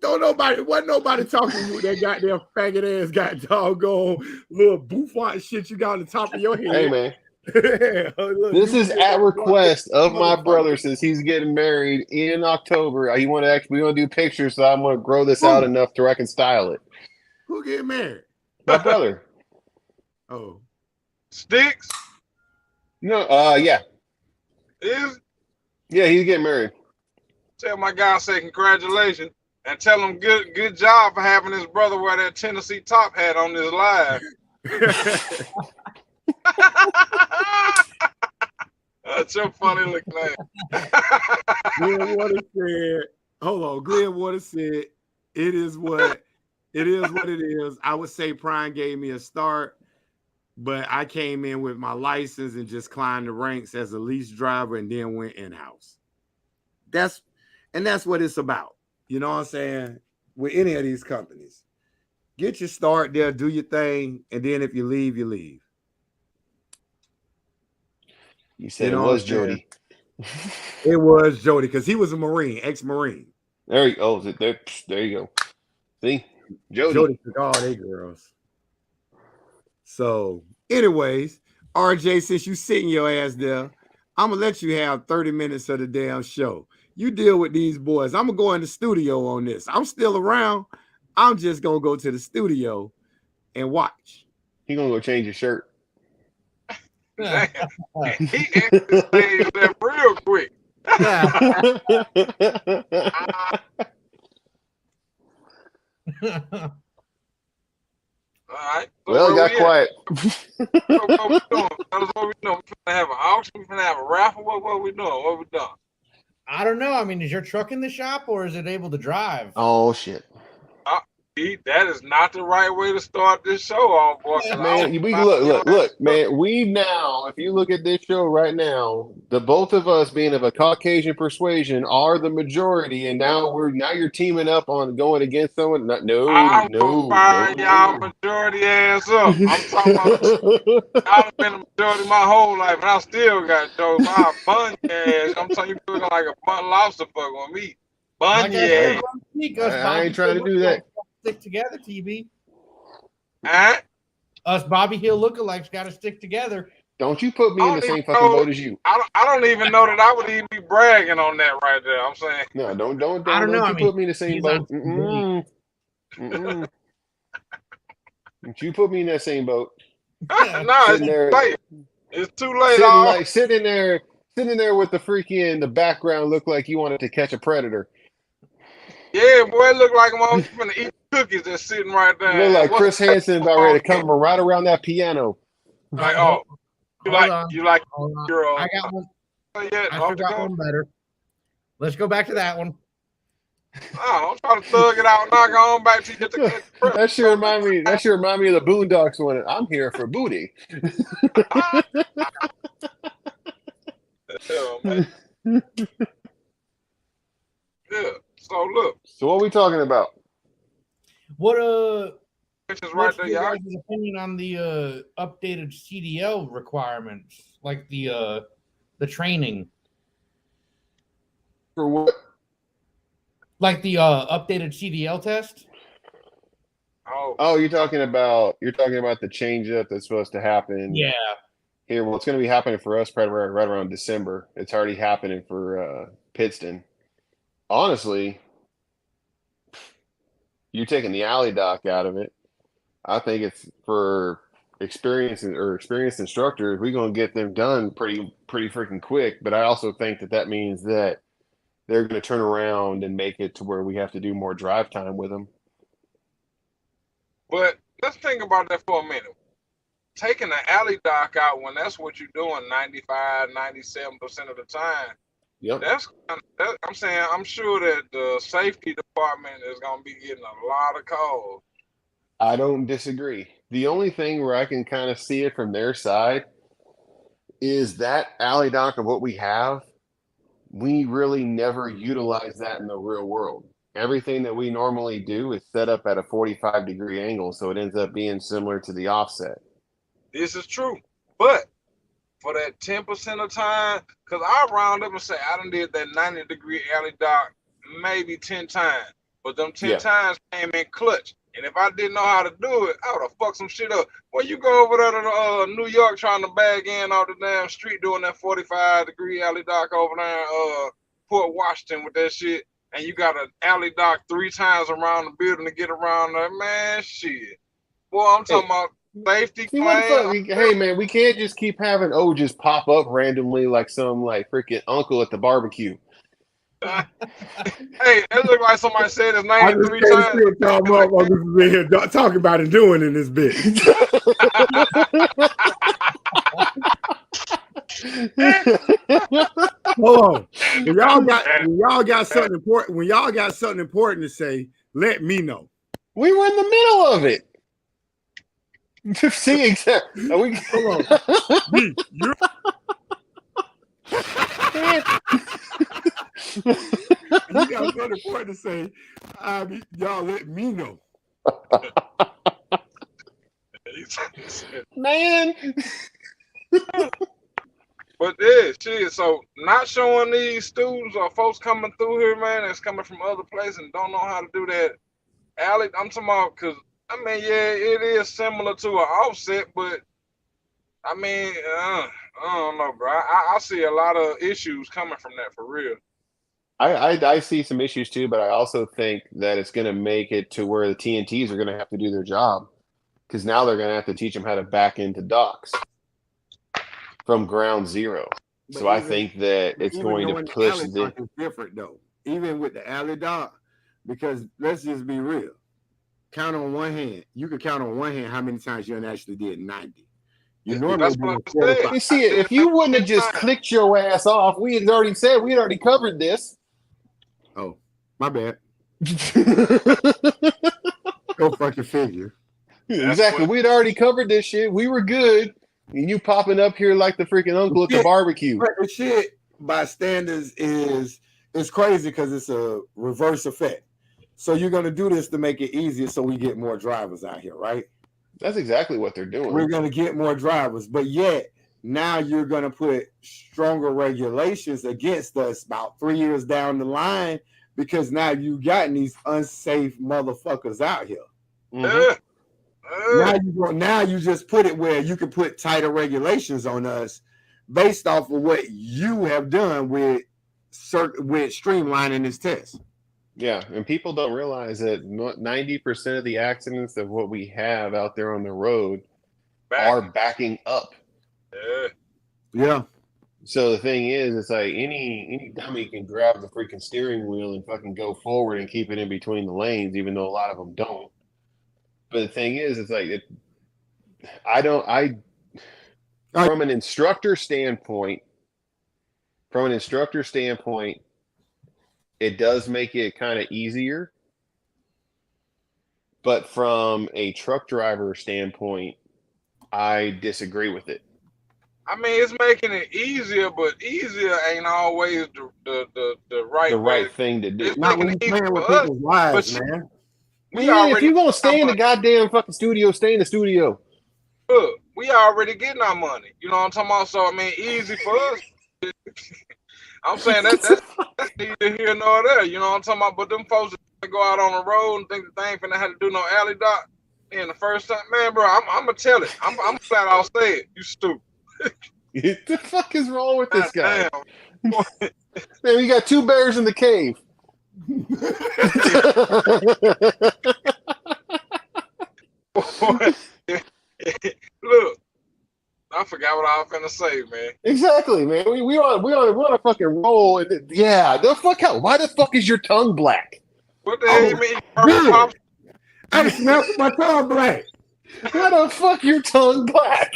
Wasn't nobody talking to you with that goddamn faggot ass got doggone little bouffant shit you got on the top of your head. Hey, man. Look, this is at request of my brother since he's getting married in October. We want to do pictures, so I'm going to grow this out enough to I can style it. Who getting married? My brother. Oh. Sticks? No, yeah. Is? Yeah, he's getting married. Tell my guy, say congratulations. And tell him good job for having his brother wear that Tennessee top hat on this live. That's your funny looking ass. Glenn Waters said, hold on. Glenn Waters said, it is what it is. I would say Prime gave me a start, but I came in with my license and just climbed the ranks as a lease driver and then went in-house. That's what it's about. You know what I'm saying? With any of these companies, get your start there, do your thing, and then if you leave, you leave. You said it was Jody. It was Jody because he was a Marine, ex-Marine. There you go. There you go. See, Jody took all they girls. So, anyways, RJ, since you sitting your ass there, I'm gonna let you have 30 minutes of the damn show. You deal with these boys. I'm gonna go in the studio on this. I'm still around. I'm just gonna go to the studio and watch. He gonna go change his shirt. Damn. He actually says that real quick. All right. So well, it got quiet. What we doing? What we doing? We finna have an auction. We finna have a raffle. What we doing? What we doing? I don't know. I mean, is your truck in the shop or is it able to drive? Oh shit. That is not the right way to start this show off, boy. Man, we look, man. We now, if you look at this show right now, the both of us being of a Caucasian persuasion are the majority, and now you're teaming up on going against someone. I'm gonna fire y'all majority ass up. I'm talking about I've been a majority my whole life, and I still got jokes. I bun your ass. I'm telling you, you looking like a bun lobster fuck on me. Bun your ass. I ain't trying to do that. Stick together, TB. Huh? Us Bobby Hill lookalikes got to stick together. Don't you put me in the same fucking boat as you. I don't even know that I would even be bragging on that right there. I'm saying. No, don't I don't know. You put me in the same boat. Don't you put me in that same boat. No, it's too late. It's too late. Sitting there with the freaking the background look like you wanted to catch a predator. Yeah, boy, it look like I'm gonna eat cookies that's sitting right there. Look like Chris Hansen about ready to come right around that piano. Like, you like your I got one. Yeah, I forgot one better. Let's go back to that one. Oh, I'm trying to thug it out. Knock on back to you. That should remind me. That should remind me of the Boondocks one. I'm here for booty. Yeah, man. Yeah. So look. So what are we talking about? What's right there, your y'all. guys' opinion on the updated CDL requirements, like the training? For what? Like the updated CDL test? Oh, you're talking about the change up that's supposed to happen. Yeah. Here, well, it's going to be happening for us right around December. It's already happening for Pittston. Honestly, you taking the alley dock out of it, I think it's for experienced instructors. We're going to get them done pretty freaking quick. But I also think that means that they're going to turn around and make it to where we have to do more drive time with them. But let's think about that for a minute. Taking the alley dock out when that's what you're doing 95, 97% of the time. Yep. I'm saying I'm sure that the safety department is going to be getting a lot of calls. I don't disagree. The only thing where I can kind of see it from their side is that alley dock of what we have. We really never utilize that in the real world. Everything that we normally do is set up at a 45-degree angle, so it ends up being similar to the offset. This is true, but for that 10% of time, because I round up and say I done did that 90-degree alley dock maybe 10 times, but them 10 times came in clutch. And if I didn't know how to do it, I would have fucked some shit up. When you go over there to New York trying to bag in off the damn street doing that 45-degree alley dock over there Port Washington with that shit, and you got an alley dock 3 times around the building to get around there, man, shit. Boy, I'm talking about safety claim. Hey, man, we can't just keep having just pop up randomly like some like freaking uncle at the barbecue. Hey, it looked like somebody said his name 3 times. Motherfuckers been here talking about it, doing in this bit. Hold on. When y'all got something important to say, let me know. We were in the middle of it. See, exactly. Hold on. You got something important to say. Y'all let me know. Man. But yeah, shit. So not showing these students or folks coming through here, man, that's coming from other places and don't know how to do that. Alec, I'm talking about because I mean, yeah, it is similar to an offset, but I mean, I don't know, bro. I see a lot of issues coming from that for real. I see some issues too, but I also think that it's going to make it to where the TNTs are going to have to do their job because now they're going to have to teach them how to back into docks from ground zero. But so I think that it's going to push the different though, even with the alley dock, because let's just be real. Count on one hand. You can count on one hand how many times you actually did 90. You normally you see it. If you wouldn't have just clicked your ass off, we had already said we had already covered this. Oh, my bad. Go fucking figure. Exactly. We'd already covered this shit. We were good. And you popping up here like the freaking uncle at the barbecue. But the shit by standards is crazy because it's a reverse effect. So you're going to do this to make it easier so we get more drivers out here, right? That's exactly what they're doing. We're going to get more drivers, but yet now you're going to put stronger regulations against us about 3 years down the line because now you gotten these unsafe motherfuckers out here. Mm-hmm. Now you just put it where you can put tighter regulations on us based off of what you have done with streamlining this test. Yeah, and people don't realize that 90% of the accidents of what we have out there on the road are backing up. Yeah. So the thing is, it's like any dummy can grab the freaking steering wheel and fucking go forward and keep it in between the lanes, even though a lot of them don't. But the thing is, it's like from an instructor standpoint, it does make it kind of easier. But from a truck driver standpoint, I disagree with it. I mean, it's making it easier, but easier ain't always the right thing to do. It's not when you're playing with people's lives, man. If you're gonna stay in the goddamn fucking studio, stay in the studio. Look, we already getting our money. You know what I'm talking about? So I mean, easy for us. I'm saying that's neither here nor there. You know what I'm talking about? But them folks that go out on the road and think that they ain't finna have to do no alley dock. And the first time, man, bro, I'm gonna tell it. I'm flat out say it. You stupid. What the fuck is wrong with this guy? Man, we got 2 bears in the cave. Look, I forgot what I was gonna say, man. Exactly, man. We on a fucking roll. And the fuck out. Why the fuck is your tongue black? What the hell you mean? I smelled my tongue black. Why the fuck your tongue black?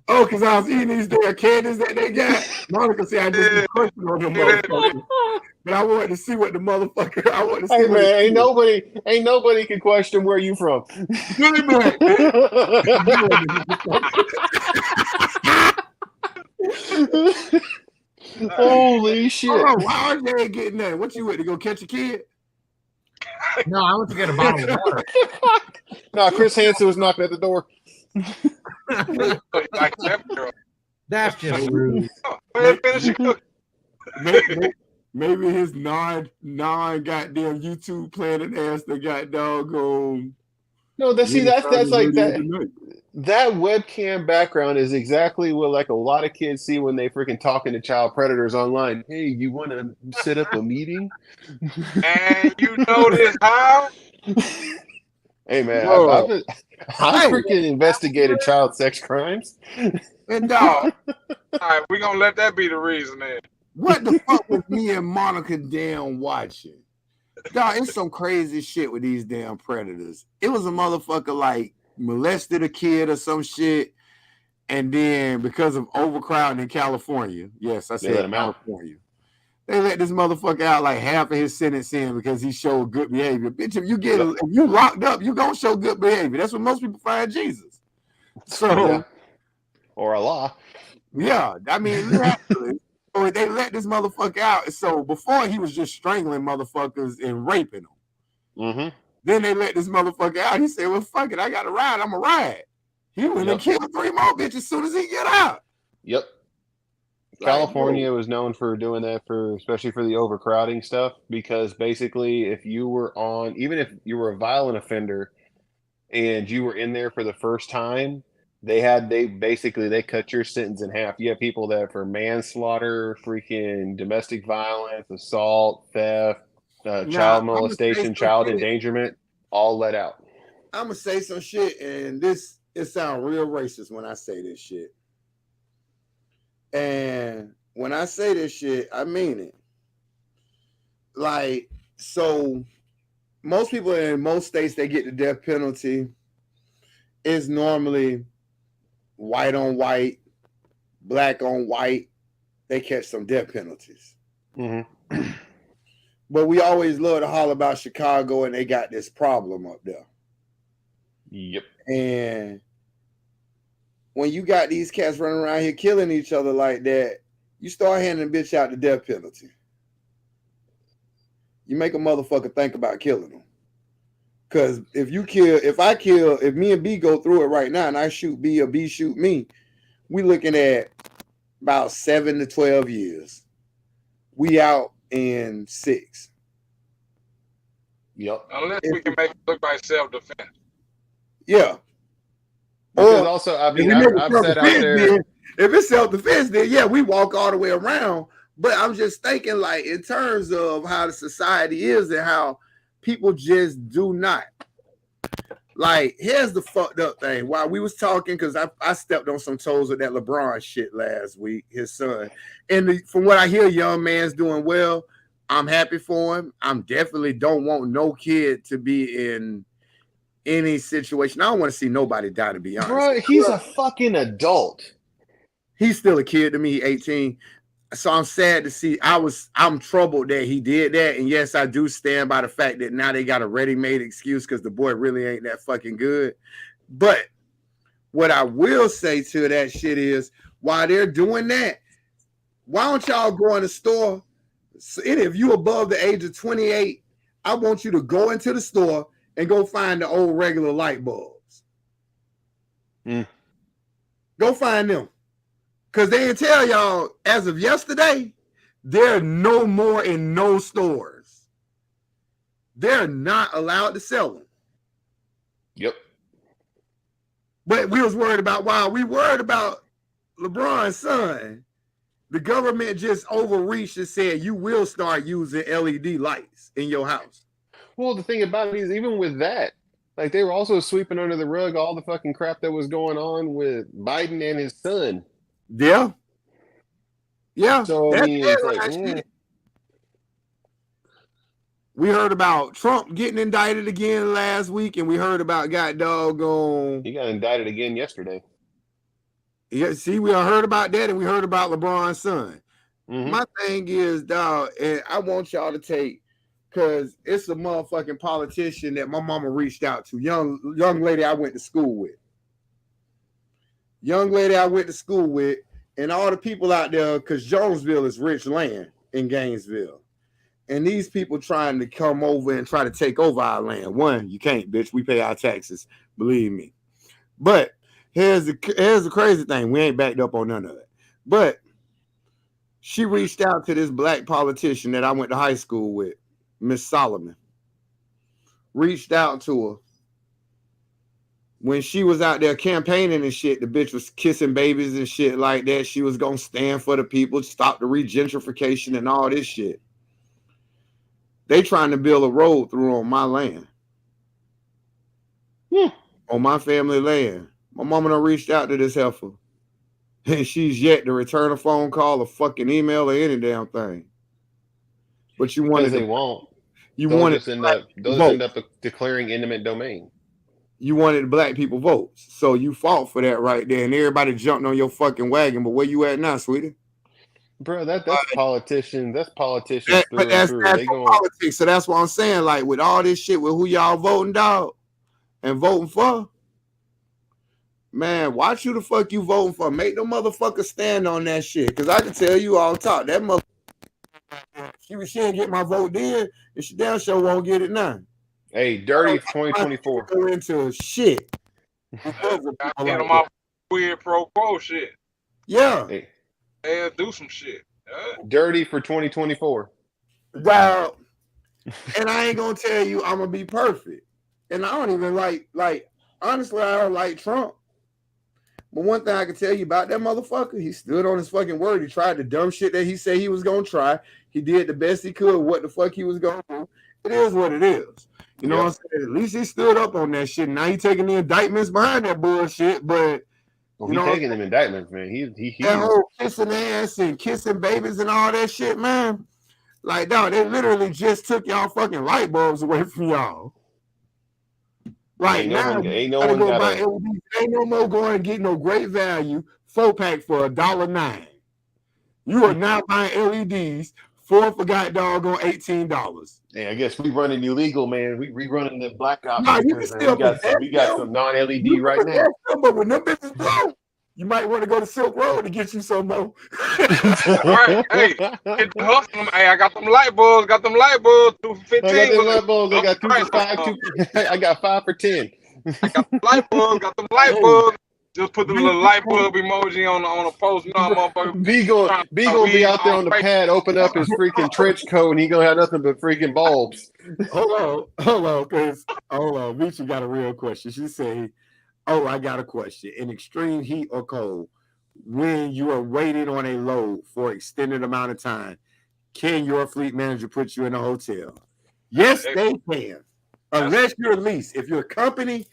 Oh, because I was eating these damn candies that they got. Monica said I just be crushing on them motherfuckers. But I wanted to see what the motherfucker. I wanted to see. Hey man, ain't nobody can question where you from. Holy shit! Oh, why are they getting that? What you went to go catch a kid? No, I went to get a bottle of water. No, Chris Hansen was knocking at the door. That's just rude. Maybe his non goddamn YouTube planning ass that got doggone. No, that's like that. That webcam background is exactly what like a lot of kids see when they freaking talking to child predators online. Hey, you want to set up a meeting? And you know this how? Hey man, I've freaking investigated child sex crimes. And dog, all right, we're gonna let that be the reason then. What the fuck was me and Monica damn watching? Dog, it's some crazy shit with these damn predators. It was a motherfucker like molested a kid or some shit, and then because of overcrowding in California, yes, I said California, they let this motherfucker out like half of his sentence in because he showed good behavior. Bitch, if you locked up, you gonna show good behavior. That's what most people find Jesus. So, or Allah. Yeah, I mean, naturally. Or they let this motherfucker out. So before he was just strangling motherfuckers and raping them. Mm-hmm. Then they let this motherfucker out. He said, well, fuck it. I got to ride. I'm going to ride. He went and killed 3 more bitches as soon as he get out. Yep. California was known for doing that especially for the overcrowding stuff, because basically if you were even if you were a violent offender and you were in there for the first time, they cut your sentence in half. You have people that for manslaughter, freaking domestic violence, assault, theft, child molestation, child endangerment, all let out. I'm gonna say some shit, and it sounds real racist when I say this shit. And when I say this shit, I mean it. Like, so most people in most states, they get the death penalty. It's normally white on white, black on white. They catch some death penalties. Mm-hmm. But we always love to holler about Chicago, and they got this problem up there. Yep. And when you got these cats running around here killing each other like that, you start handing bitch out the death penalty. You make a motherfucker think about killing them. Because if me and B go through it right now and I shoot B or B shoot me, we looking at about 7 to 12 years. We out in 6. Yep. Unless we can make it look like self-defense. Yeah. Because also, I mean, I've said out there. If it's self-defense, then yeah, we walk all the way around. But I'm just thinking, like, in terms of how the society is and how people just do not. Like, here's the fucked up thing. While we was talking, because I stepped on some toes with that LeBron shit last week, his son. And from what I hear, young man's doing well. I'm happy for him. I'm definitely don't want no kid to be in any situation. I don't want to see nobody die, to be honest. Bro, he's a fucking adult. He's still a kid to me, 18. So I'm sad to see. I'm troubled that he did that. And yes, I do stand by the fact that now they got a ready-made excuse because the boy really ain't that fucking good. But what I will say to that shit is, while they're doing that, why don't y'all go in the store? So if you above the age of 28, I want you to go into the store and go find the old regular light bulbs. Go find them. Because they didn't tell y'all, as of yesterday, they're no more in no stores. They're not allowed to sell them. Yep. But we was worried about, while we worried about LeBron's son, the government just overreached and said you will start using LED lights in your house. Well, the thing about it is, even with that, like, they were also sweeping under the rug all the fucking crap that was going on with Biden and his son. Yeah. Yeah. So, I mean, it's like, we heard about Trump getting indicted again last week, and we heard about he got indicted again yesterday. Yeah, see, we heard about that, and we heard about LeBron's son. Mm-hmm. My thing is, dog, and I want y'all to take, because it's a motherfucking politician that my mama reached out to, young lady I went to school with. And all the people out there, because Jonesville is rich land in Gainesville. And these people trying to come over and try to take over our land. One, you can't, bitch. We pay our taxes, believe me. But here's the crazy thing. We ain't backed up on none of it. But she reached out to this black politician that I went to high school with, Miss Solomon. Reached out to her. When she was out there campaigning and shit, the bitch was kissing babies and shit like that. She was going to stand for the people, stop the regentrification and all this shit. They trying to build a road through on my land. On my family land. My mama done reached out to this heifer. And she's yet to return a phone call, a fucking email, or any damn thing. But you wanted they won't. They'll end up declaring eminent domain. You wanted black people votes. So you fought for that right there. And everybody jumped on your fucking wagon. But where you at now, sweetie? Bro, that's politicians. That's politicians. But that's politics. So that's what I'm saying. Like, with all this shit, with who y'all voting, dog, and voting for, man, watch who the fuck you voting for. Make them motherfuckers stand on that shit. Because I can tell you all talk. That motherfucker, she didn't get my vote then, and she damn sure won't get it now. Hey, dirty 2024. Go into shit. I get them off weird pro quo shit. Yeah. Hey. They'll do some shit. Dirty for 2024. Well, and I ain't gonna tell you I'm gonna be perfect. And I don't even like honestly, I don't like Trump. But one thing I can tell you about that motherfucker, he stood on his fucking word. He tried the dumb shit that he said he was gonna try. He did the best he could. What the fuck he was gonna do. It is what it is. You know what I'm saying? At least he stood up on that shit. Now he taking the indictments behind that bullshit, but he's taking them indictments, man. He that whole kissing ass and kissing babies and all that shit, man. Like, dog, they literally just took y'all fucking light bulbs away from y'all. Right now, ain't no more going to get no great value 4-pack for $1.09. You are now buying LEDs 4 for god dog on $18. Yeah, I guess we running illegal, man. We running the black ops. Nah, you can still we got some non-LED right now. But when them bitches blow, you might want to go to Silk Road to get you some more. Right. Hey, I got them light bulbs. Got them light bulbs. 2 for 15. I got them light bulbs. I got 2 for 5. I got 5 for 10. I got the light bulbs. Got them light bulbs. Just put the little light bulb emoji on a post. You know, motherfucker. B gonna be out there on the pad, open up his freaking trench coat, and he gonna have nothing but freaking bulbs. Hold on, because Misha got a real question. She said, "Oh, I got a question. In extreme heat or cold, when you are waiting on a load for an extended amount of time, can your fleet manager put you in a hotel?" Yes, they can. Unless you're a lease. If you're a company,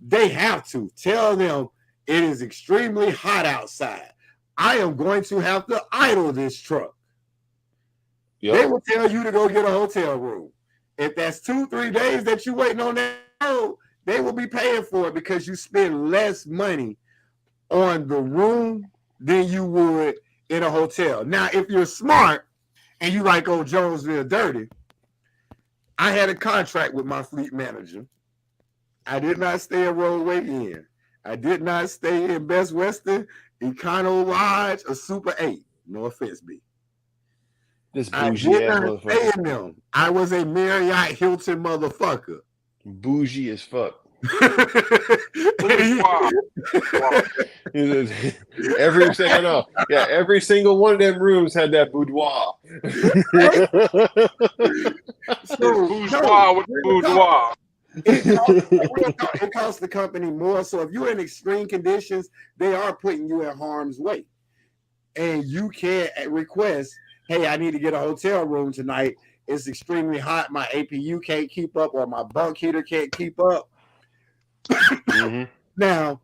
they have to tell them it is extremely hot outside. I am going to have to idle this truck. Yep. They will tell you to go get a hotel room. If that's 2-3 days that you're waiting on that road, they will be paying for it because you spend less money on the room than you would in a hotel. Now, if you're smart and you like old Jonesville dirty, I had a contract with my fleet manager. I did not stay at Roadway Inn. I did not stay in Best Western, Econo Lodge, or Super 8. No offense, B. This bougie ass motherfucker. Stay in them. I was a Marriott Hilton motherfucker. Bougie as fuck. Every single one of them rooms had that boudoir. Bourgeois with the boudoir. It costs the company more. So if you're in extreme conditions, they are putting you in harm's way. And you can't request, hey, I need to get a hotel room tonight. It's extremely hot. My APU can't keep up, or my bunk heater can't keep up. Mm-hmm. Now,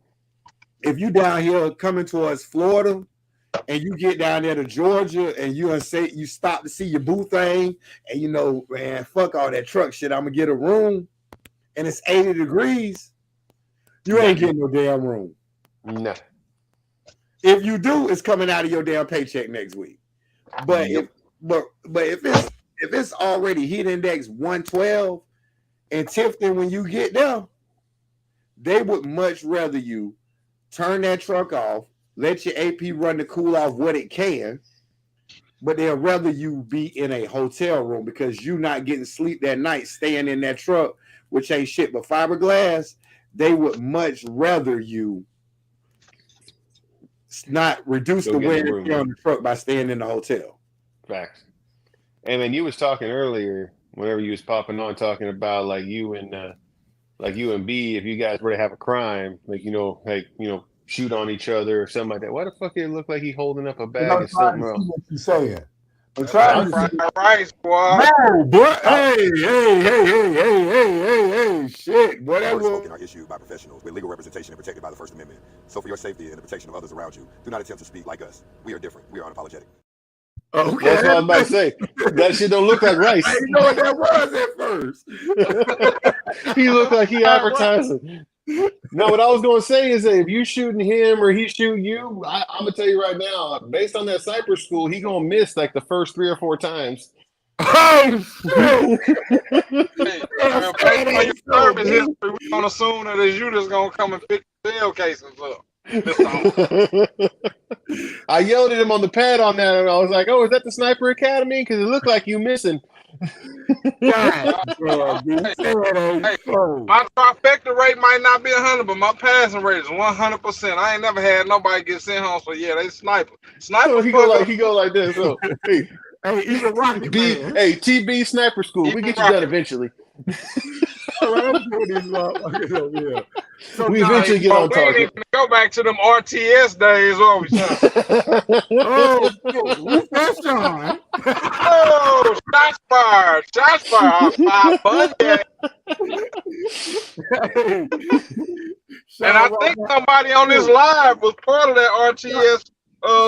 if you down here coming towards Florida and you get down there to Georgia and you stop to see your boo thing, and you know, man, fuck all that truck shit, I'm gonna get a room. And it's 80 degrees, you ain't getting no damn room. No. If you do, it's coming out of your damn paycheck next week. But if it's already heat index 112 and Tifton when you get there, they would much rather you turn that truck off, let your AP run to cool off what it can, but they'll rather you be in a hotel room because you're not getting sleep that night staying in that truck, which ain't shit but fiberglass. They would much rather you not reduce the wear and tear on the truck by staying in the hotel. Facts. And then you was talking earlier, whenever you was popping on, talking about like you and B, if you guys were to have a crime, shoot on each other or something like that. Why the fuck did it look like he holding up a bag of something else? What you saying? I'm trying to fried rice, boy. No, boy. Hey, shit. Whatever. Spoken are issued by professionals with legal representation and protected by the First Amendment. So for your safety and the protection of others around you, do not attempt to speak like us. We are different. We are unapologetic. Okay. That's what I was about to say. That shit don't look like rice. I didn't know what that was at first. He looked like he advertising. No, what I was going to say is that if you shooting him or he shoot you, I'm going to tell you right now, based on that sniper school, he going to miss like the first 3 or 4 times. Oh, shit. Based on your service history, we're going to assume that it's you that's going to come and pick the jail cases up. I yelled at him on the pad on that, and I was like, "Oh, is that the Sniper Academy? Because it looked like you missing." My trifecta rate might not be 100, but my passing rate is 100%. I ain't never had nobody get sent home. So yeah, they sniper. So he go like this. So, hey, even Rocket Man. Hey, TB Sniper School. We get you done eventually. So we eventually get on target. We ain't even go back to them RTS days, are we, son? Who's that, Sean? Oh, shots fired. And I think somebody on this live was part of that RTS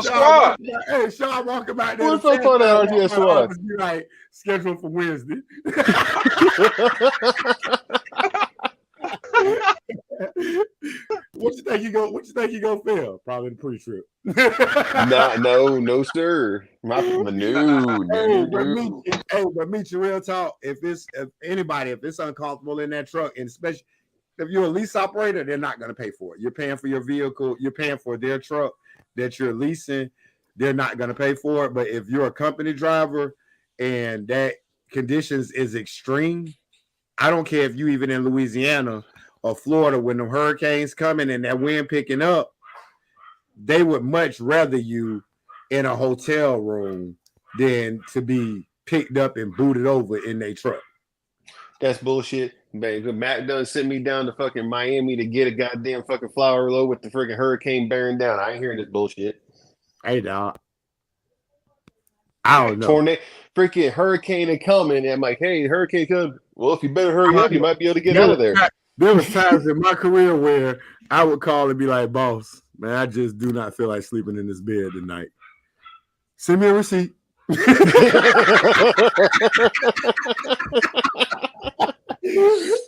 squad. Hey, Sean walking back there. What's up on that RTS squad? Like, scheduled for Wednesday. What you think you gonna fail? Probably the pre-trip. No, sir. But meet you real talk. If it's uncomfortable in that truck, and especially if you're a lease operator, they're not gonna pay for it. You're paying for your vehicle, you're paying for their truck that you're leasing, they're not gonna pay for it. But if you're a company driver and that conditions is extreme, I don't care if you even in Louisiana or Florida when the hurricanes coming and that wind picking up, they would much rather you in a hotel room than to be picked up and booted over in their truck. That's bullshit. Baby, Matt done sent me down to fucking Miami to get a goddamn fucking flower load with the freaking hurricane bearing down. I ain't hearing this bullshit. Hey, dog. I don't know. Tornado, freaking hurricane coming. And I'm like, hey, hurricane coming. Well, if you better hurry up, you might be able to get out of there. There was times in my career where I would call and be like, boss, man, I just do not feel like sleeping in this bed tonight. Send me a receipt.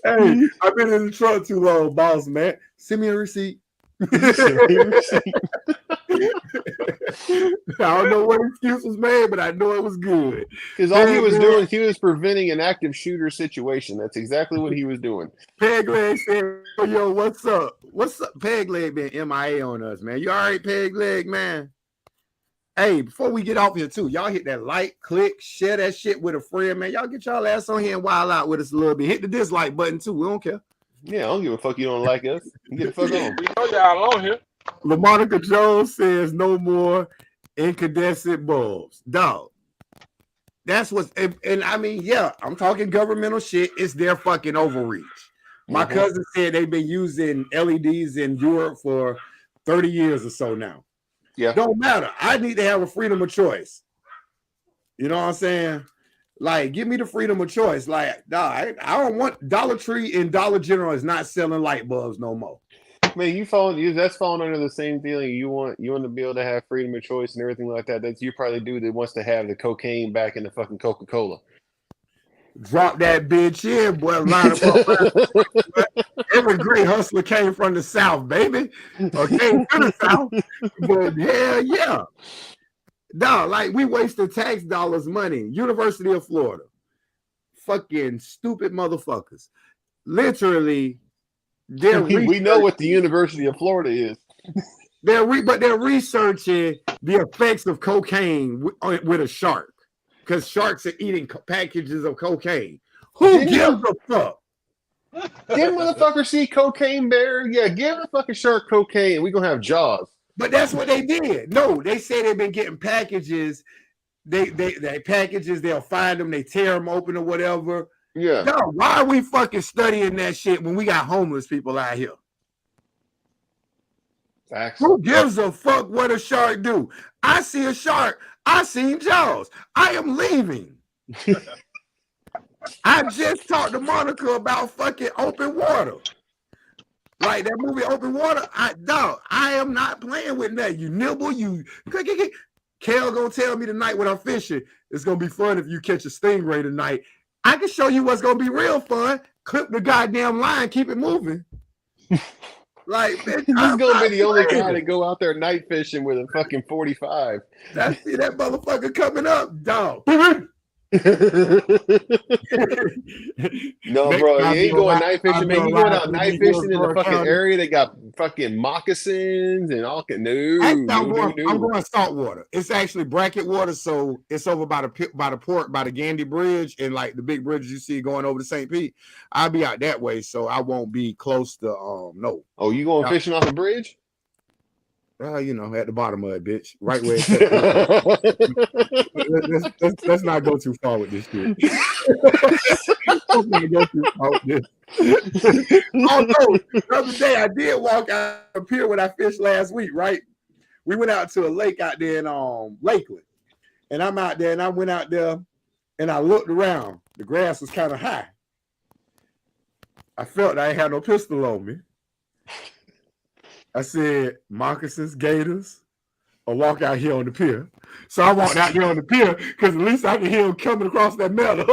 Hey, I've been in the truck too long, boss, man. Send me a receipt. I don't know what excuse was made, but I know it was good. Because all he was doing, he was preventing an active shooter situation. That's exactly what he was doing. Peg Leg said, yo, what's up? What's up? Peg Leg been MIA on us, man. You all right, Peg Leg, man? Hey, before we get off here, too, y'all hit that like, click, share that shit with a friend, man. Y'all get y'all ass on here and wild out with us a little bit. Hit the dislike button, too. We don't care. Yeah, I don't give a fuck you don't like us. Get the fuck on. We know y'all on here. LaMonica Jones says no more incandescent bulbs. Dog. That's what's, and I mean, yeah, I'm talking governmental shit. It's their fucking overreach. My cousin said they've been using LEDs in Europe for 30 years or so now. Yeah. Don't matter. I need to have a freedom of choice. You know what I'm saying? Like, give me the freedom of choice. Like, nah, I don't want Dollar Tree and Dollar General is not selling light bulbs no more. Man, that's falling under the same feeling. You want to be able to have freedom of choice and everything like that. That's you probably dude that wants to have the cocaine back in the fucking Coca-Cola. Drop that bitch in, boy. Line up. Every great hustler came from the South, baby. Or came to the South. But hell yeah. No, like we wasted tax dollars money. University of Florida. Fucking stupid motherfuckers. Literally, we know what the University of Florida is. They're researching the effects of cocaine with a shark. Because sharks are eating packages of cocaine. Who gives a fuck? Didn't motherfuckers see Cocaine Bear? Yeah, give a fucking shark cocaine and we're going to have Jaws. But that's what they did. No, they say they've been getting packages. They packages, they'll find them, they tear them open or whatever. Yeah. No, why are we fucking studying that shit when we got homeless people out here? Facts. Who gives a fuck what a shark do? I see a shark. I seen Jaws. I am leaving. I just talked to Monica about fucking Open Water. Like that movie Open Water. I am not playing with that. You nibble, you Kel gonna tell me tonight when I'm fishing. It's gonna be fun if you catch a stingray tonight. I can show you what's gonna be real fun. Clip the goddamn line, keep it moving. Like, bitch, he's gonna be the only guy to go out there night fishing with a fucking 45. I see that motherfucker coming up, dog. No, bro, you ain't going night fishing, man. You going out night fishing in the fucking area that got fucking moccasins and all. I'm going saltwater. It's actually bracket water, so it's over by the port, by the Gandy Bridge, and like the big bridges you see going over to St. Pete. I'll be out that way, so I won't be close to no. Oh, you going fishing off the bridge? You know, at the bottom of it, bitch. Right where it's let's not go too far with this shit. Let's not go too far with this. Although, the other day I did walk out up here when I fished last week, right? We went out to a lake out there in Lakeland. And I'm out there and I went out there and I looked around. The grass was kind of high. I felt I ain't had no pistol on me. I said, moccasins, gators, or walk out here on the pier. So I walked out there on the pier because at least I can hear them coming across that meadow.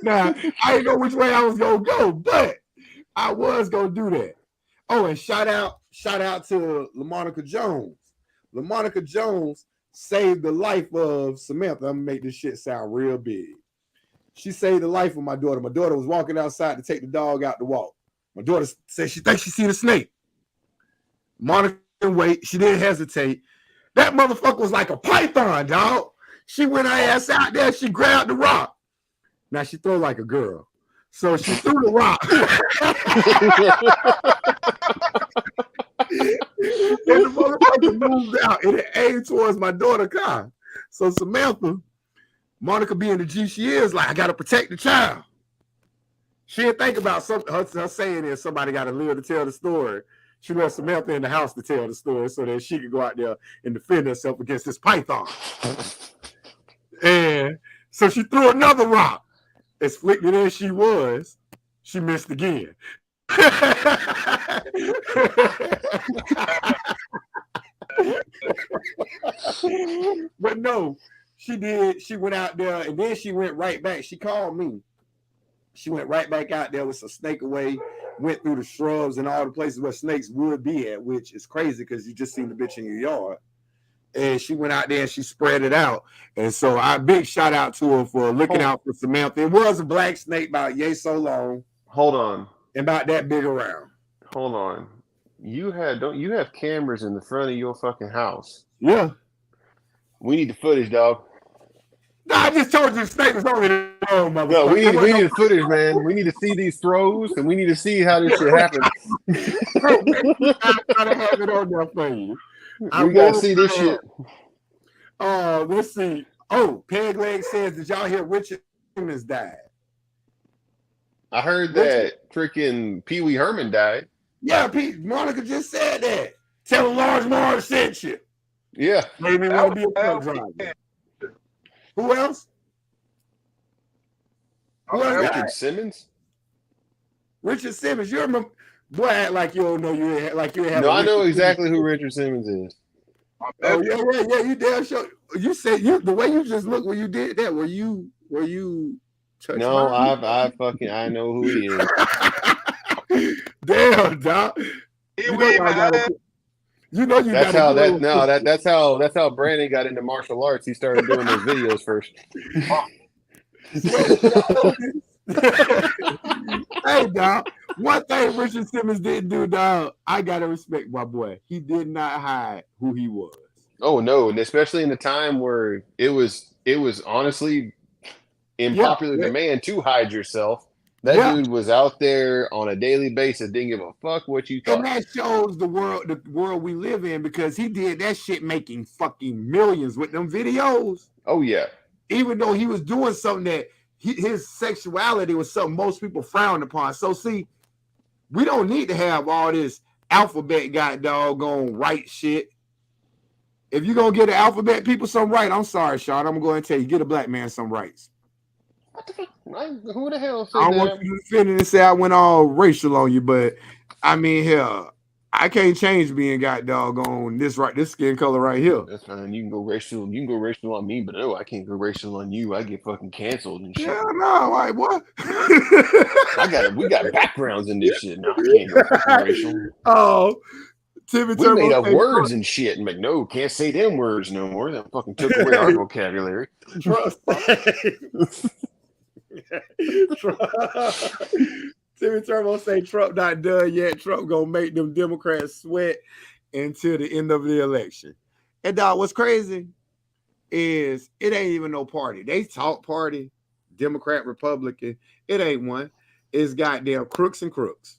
Now, I didn't know which way I was going to go, but I was going to do that. Oh, and shout out to LaMonica Jones. LaMonica Jones saved the life of Samantha. I'm gonna make this shit sound real big. She saved the life of my daughter. My daughter was walking outside to take the dog out to walk. My daughter said she thinks she seen a snake. Monica didn't wait. She didn't hesitate. That motherfucker was like a python, dog. She went her ass out there. She grabbed the rock. Now she throw like a girl. So she threw the rock. And the motherfucker moved out and it aimed towards my daughter's car. So Samantha, Monica being the G she is, like, I gotta protect the child. She didn't think about her saying is somebody gotta live to tell the story. She left Samantha in the house to tell the story so that she could go out there and defend herself against this python. And so she threw another rock. As flicked as she was, she missed again. But no, she did. She went out there and then she went right back. She called me. She went right back out there with some snake away, went through the shrubs and all the places where snakes would be at, which is crazy because you just seen the bitch in your yard. And she went out there and she spread it out. And so I big shout out to her for looking out for Samantha. It was a black snake about yay so long. Hold on. And about that big around. Hold on. You have cameras in the front of your fucking house? Yeah. We need the footage, dog. No, I just told you the snake was only the road, motherfucker. No, we need the footage, man. We need to see these throws and we need to see how this shit happens. I gotta have it on there for you. We gotta see this shit. Let's see. Oh, Peg Leg says, did y'all hear Richard Simmons died? I heard that freaking Pee Wee Herman died. Yeah, Monica just said that. Tell Lawrence Morris sent you. Yeah. Made me want to be a truck driver. Who else? Richard Simmons? Richard Simmons. You remember? Boy, act like you don't know you had No, I know exactly who Richard Simmons is. Oh yeah. You damn sure. You said the way you just looked when you did that. Were you? No, I know who he is. Damn, dog. That's how Brandon got into martial arts. He started doing those videos first. Hey, dog. One thing Richard Simmons didn't do, dog, I gotta respect my boy. He did not hide who he was. Oh no, and especially in the time where it was honestly in popular demand to hide yourself. That dude was out there on a daily basis, didn't give a fuck what you thought. And that shows the world we live in because he did that shit making fucking millions with them videos. Oh yeah. Even though he was doing something that his sexuality was something most people frowned upon. So see, we don't need to have all this alphabet got doggone right shit. If you're gonna get the alphabet people some right, I'm sorry, Sean. I'm going to tell you, get a black man some rights. What the fuck? Who the hell said I don't want you to defend it and say I went all racial on you, but I mean, hell, I can't change being got doggone this skin color right here. That's fine. You can go racial on me, but I can't go racial on you. I get fucking canceled and shit. Yeah, no, like what? We got backgrounds in this shit. No, I can't go fucking racial. Oh, we made up words and shit, and like, no, can't say them words no more. That fucking took away our vocabulary. Timmy Turbo say Trump not done yet. Trump gonna make them Democrats sweat until the end of the election. And dog, what's crazy is it ain't even no party. They talk party, Democrat, Republican. It ain't one. It's goddamn crooks and crooks.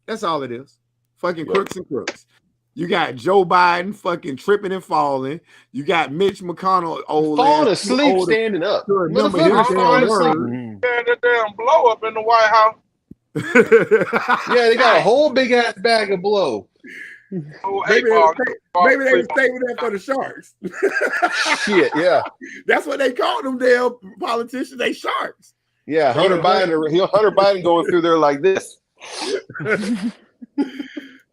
That's all it is. Fucking crooks and crooks. You got Joe Biden fucking tripping and falling. You got Mitch McConnell falling asleep, standing up. That damn blow up in the White House. Yeah, they got a whole big ass bag of blow. Maybe they were saving that for the sharks. Shit, yeah. That's what they call them damn politicians. They sharks. Yeah, Hunter Biden going through there like this.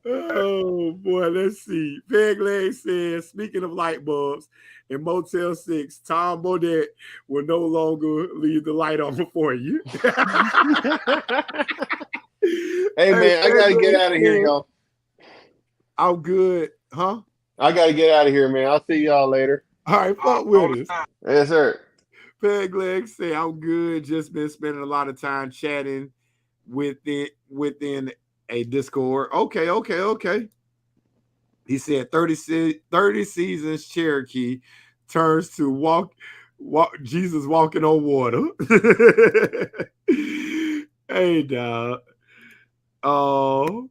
Oh boy, let's see. Peg Leg says, speaking of light bulbs, in Motel 6, Tom Bodette will no longer leave the light on for you. Hey man, I gotta get out of here, y'all. I'm good, huh? I gotta get out of here, man. I'll see y'all later. All right, fuck with us. Yes, sir. Peg Leg say I'm good. Just been spending a lot of time chatting within a Discord. Okay. He said 30 seasons Cherokee turns to walk Jesus walking on water. Hey, dog. Oh,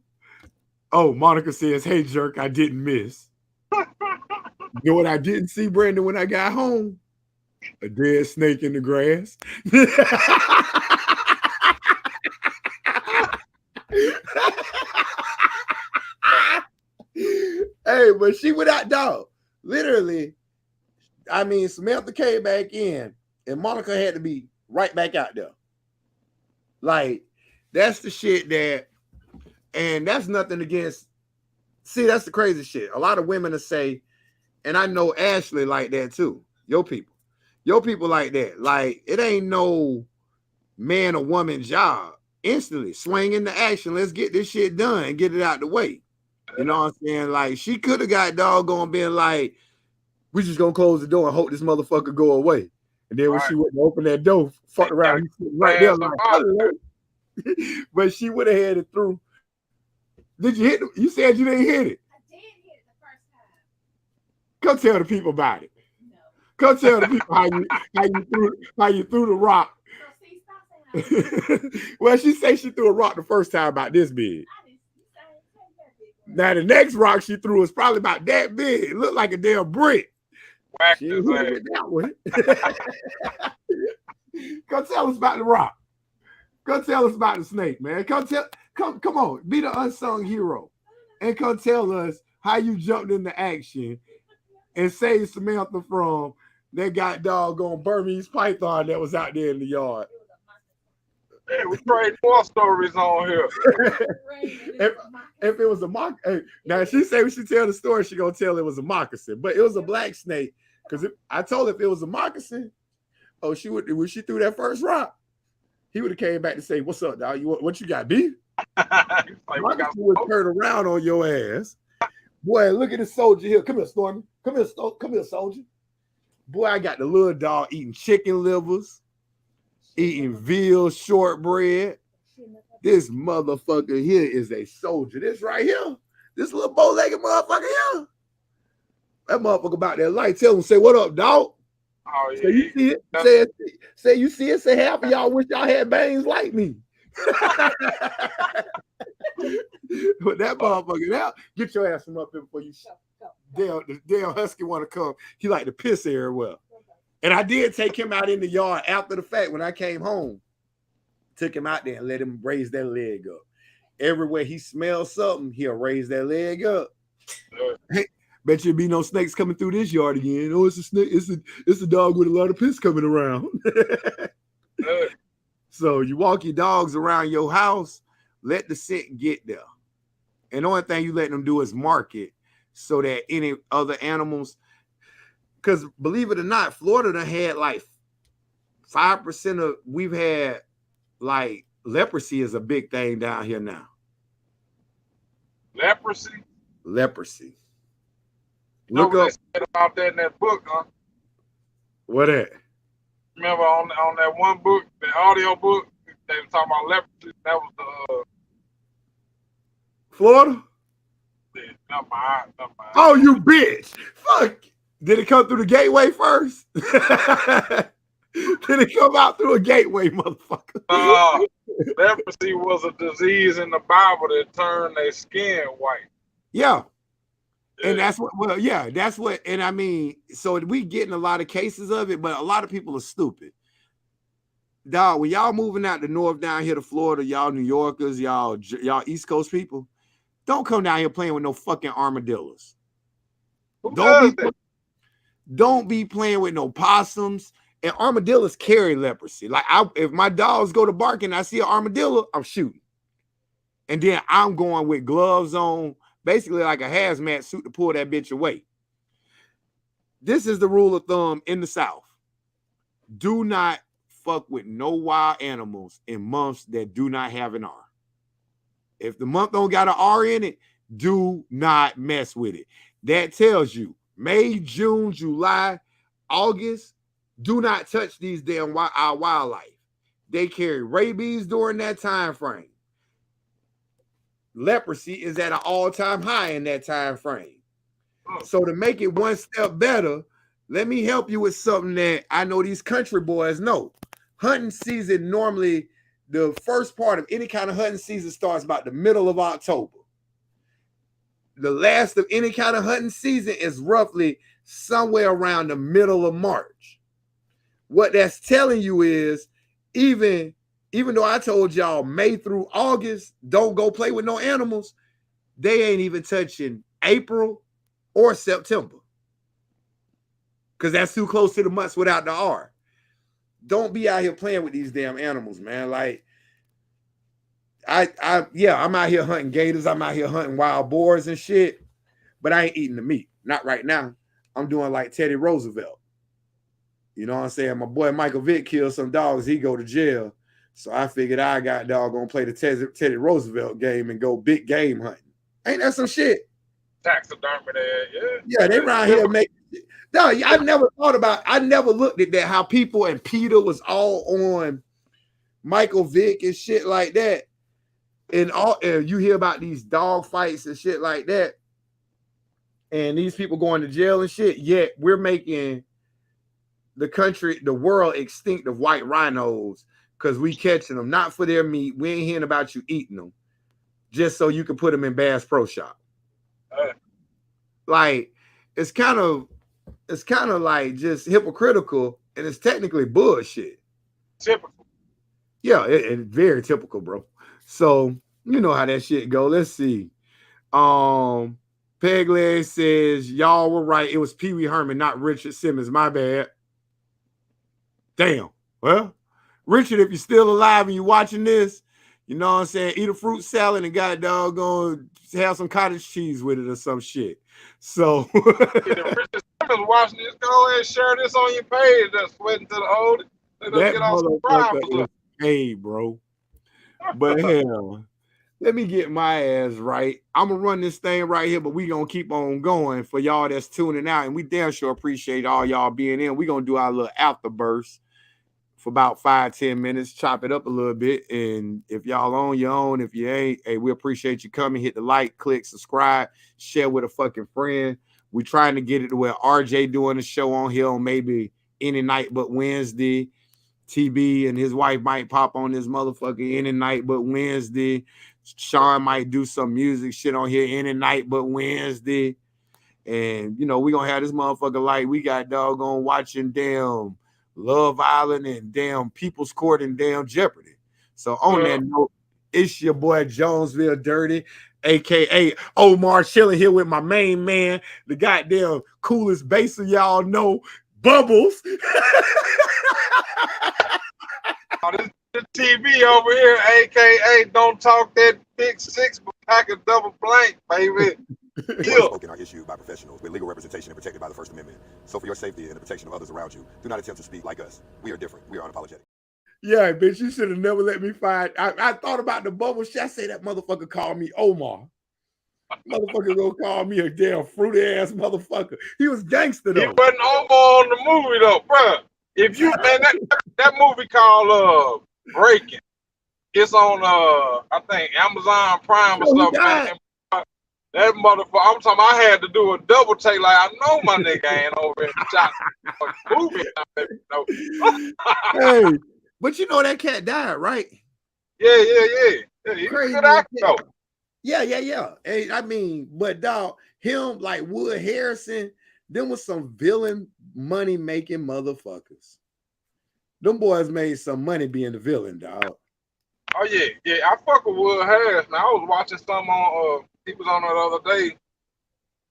Monica says, hey, jerk, I didn't miss. You know what I didn't see, Brandon, when I got home? A dead snake in the grass. Hey, but she went out, dog. Literally, I mean, Samantha came back in, and Monica had to be right back out there. Like, that's the shit that, and that's nothing against. See, that's the crazy shit. A lot of women will say, and I know Ashley like that too. Your people like that. Like, it ain't no man or woman job. Instantly swing into action. Let's get this shit done and get it out the way. You know what I'm saying? Like, she could have got doggone being like, we just gonna close the door and hope this motherfucker go away. And then when she went to open that door, fuck around, he's sitting right there like, hello. But she would have had it through. Did you hit it? You said you didn't hit it. I did hit it the first time. Come tell the people about it. No. Come tell the people how you threw the rock. So see, stop saying I Well, she said she threw a rock the first time about this big. I didn't say that big one. Now the next rock she threw was probably about that big. It looked like a damn brick. Whacked She his hit ass. it that way. Come tell us about the rock. Come tell us about the snake, man. Come on, be the unsung hero, and come tell us how you jumped into action and saved Samantha from that got doggone Burmese python that was out there in the yard. Hey, we trade more stories on here. If it was a mock, hey, now she say when she tell the story, she gonna tell it was a moccasin, but it was a black snake. Because I told her if it was a moccasin, when she threw that first rock, he would have came back to say, "What's up, dog? What you got, beef?" Like, we got would turn around on your ass. Boy, look at this soldier here. Come here, Stormy. Come here, soldier. Boy, I got the little dog eating chicken livers, eating veal shortbread. This motherfucker here is a soldier. This right here, this little bow-legged motherfucker here. That motherfucker about that light. Tell him, say, what up, dog? Oh, yeah. Say you see it. Say you see it. Say half of y'all wish y'all had bangs like me. But that motherfucker, now get your ass from up here before you. The damn husky want to come. He like to piss everywhere. And I did take him out in the yard after the fact when I came home. Took him out there and let him raise that leg up. Everywhere he smells something, he'll raise that leg up. Hey, bet you be no snakes coming through this yard again. Oh, it's a snake. It's a dog with a lot of piss coming around. So you walk your dogs around your house, let the scent get there. And the only thing you let them do is mark it so that any other animals, because believe it or not, Florida done had like 5% of, we've had like leprosy is a big thing down here now. Leprosy? Leprosy. Look Look up. They said about that in that book, huh? What that? Remember on that one book, the audio book, they were talking about leprosy. That was the Florida? Yeah, never mind. Oh, you bitch. Fuck. Did it come through the gateway first? Did it come out through a gateway, motherfucker? Leprosy was a disease in the Bible that turned their skin white. Yeah. And that's what, and I mean, so we getting a lot of cases of it, but a lot of people are stupid. Dog, when y'all moving out the north down here to Florida, y'all New Yorkers, y'all East Coast people, don't come down here playing with no fucking armadillos. Don't be playing with no possums. And armadillos carry leprosy. Like if my dogs go to barking and I see an armadillo, I'm shooting. And then I'm going with gloves on, basically like a hazmat suit to pull that bitch away. This is the rule of thumb in the South. Do not fuck with no wild animals in months that do not have an R. If the month don't got an R in it, do not mess with it. That tells you May, June, July, August, do not touch these damn our wildlife. They carry rabies during that time frame. Leprosy is at an all-time high in that time frame. So to make it one step better, let me help you with something that I know these country boys know. Hunting season normally, the first part of any kind of hunting season starts about the middle of October. The last of any kind of hunting season is roughly somewhere around the middle of March. What that's telling you is even though I told y'all May through August, don't go play with no animals, they ain't even touching April or September. Because that's too close to the months without the R. Don't be out here playing with these damn animals, man. Like, I'm out here hunting gators. I'm out here hunting wild boars and shit, but I ain't eating the meat. Not right now. I'm doing like Teddy Roosevelt. You know what I'm saying? My boy Michael Vick killed some dogs. He go to jail. So I figured I got doggone play the Teddy Roosevelt game and go big game hunting. Ain't that some shit? Taxidermy there, yeah. Yeah, they around here make. No, I never thought about. I never looked at that. How people and Peter was all on Michael Vick and shit like that, and you hear about these dog fights and shit like that, and these people going to jail and shit. Yet we're making the world extinct of white rhinos because we catching them not for their meat. We ain't hearing about you eating them, just so you can put them in Bass Pro Shop. Like it's kind of like just hypocritical, and it's technically bullshit. Typical. Yeah, it's very typical, bro. So you know how that shit go. Let's see. Pegleg says y'all were right. It was Pee Wee Herman, not Richard Simmons. My bad. Damn. Well, Richard, if you're still alive and you're watching this, you know what I'm saying? Eat a fruit salad and got doggone have some cottage cheese with it or some shit. So Richard Simmons watching this, go ahead and share this on your page. That's sweating to the old. That motherfucker is paid, bro. But hell, let me get my ass right. I'm gonna run this thing right here, but we gonna keep on going for y'all that's tuning out, and we damn sure appreciate all y'all being in. We gonna do our little afterburst for about 5-10 minutes, chop it up a little bit, and if y'all on your own, if you ain't, hey, we appreciate you coming. Hit the like, click, subscribe, share with a fucking friend. We trying to get it to where RJ doing a show on here on maybe any night but Wednesday. TB and his wife might pop on this motherfucker any night but Wednesday. Sean might do some music shit on here any night but Wednesday. And, you know, we going to have this motherfucker like we got doggone watching damn Love Island and damn People's Court and damn Jeopardy. So on that note, it's your boy Jonesville Dirty, a.k.a. Omar, chilling here with my main man, the goddamn coolest baser y'all know, Bubbles. This TV over here, aka don't talk that big six, but pack a double blank, baby. Spoken are issued by professionals with legal representation and protected by the First Amendment. So for your safety and the protection of others around you, do not attempt to speak like us. We are different. We are unapologetic. Yeah, bitch, you should have never let me find. I thought about the bubble shit. I say that motherfucker called me Omar. Motherfucker gonna call me a damn fruity ass motherfucker. He was gangster though. He wasn't Omar on the movie though, bro. If you man, that movie called Breaking, it's on I think Amazon Prime or something. Man. That motherfucker, I'm talking. I had to do a double take. Like I know my nigga ain't over in the movie. Hey, but you know that cat died, right? Yeah. He Crazy good actor though. Yeah. Hey, I mean, but dog, him like Wood Harrison, them was some villain money making motherfuckers. Them boys made some money being the villain, dog. Oh yeah. I fuck with Wood Harrison. I was watching some on. He was on the other day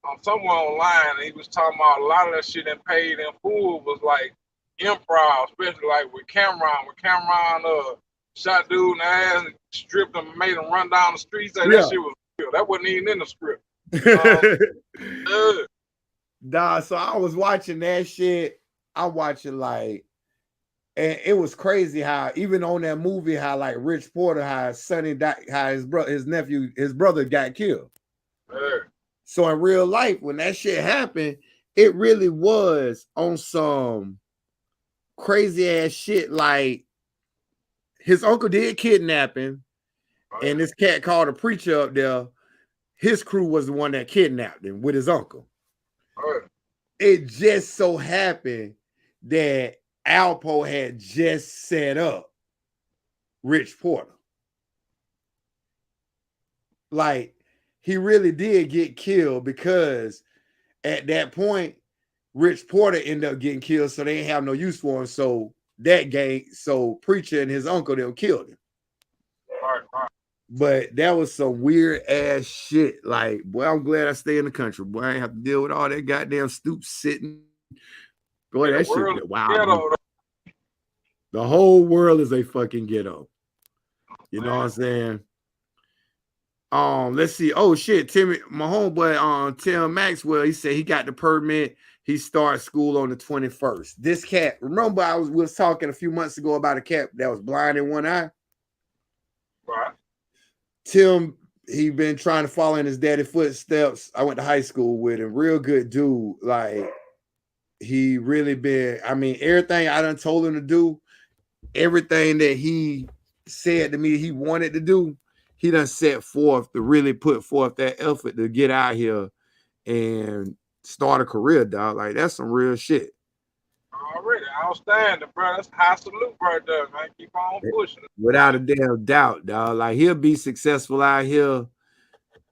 on somewhere online, and he was talking about a lot of that shit and paid in full was like improv, especially like with Cameron. When Cameron shot dude in the ass and stripped him and made him run down the street. That shit was real. That wasn't even in the script. Dog, so I was watching that shit. I'm watching like And it was crazy how even on that movie, how like Rich Porter, how Sonny died, how his brother got killed. Yeah. So in real life, when that shit happened, it really was on some crazy ass shit. Like his uncle did kidnap him, and this cat called a preacher up there. His crew was the one that kidnapped him with his uncle. It just so happened that Alpo had just set up Rich Porter. Like, he really did get killed because at that point, Rich Porter ended up getting killed, so they didn't have no use for him. So Preacher and his uncle, they killed him. Right. But that was some weird ass shit. Like, boy, I'm glad I stay in the country. Boy, I ain't have to deal with all that goddamn stoop sitting. Boy, that shit, wow. The whole world is a fucking ghetto. You know what I'm saying? Let's see. Oh shit, my homeboy, Tim Maxwell, he said he got the permit. He started school on the 21st. This cat, remember we was talking a few months ago about a cat that was blind in one eye? Right. Tim, he been trying to follow in his daddy footsteps. I went to high school with him. Real good dude. Like, he really been, I mean, everything I done told him to do, everything that he said to me he wanted to do, he done set forth to really put forth that effort to get out here and start a career, dog. Like, that's some real shit. Already outstanding, bro. That's high salute right there, man. Keep on pushing. Without a damn doubt, dog. Like, he'll be successful out here,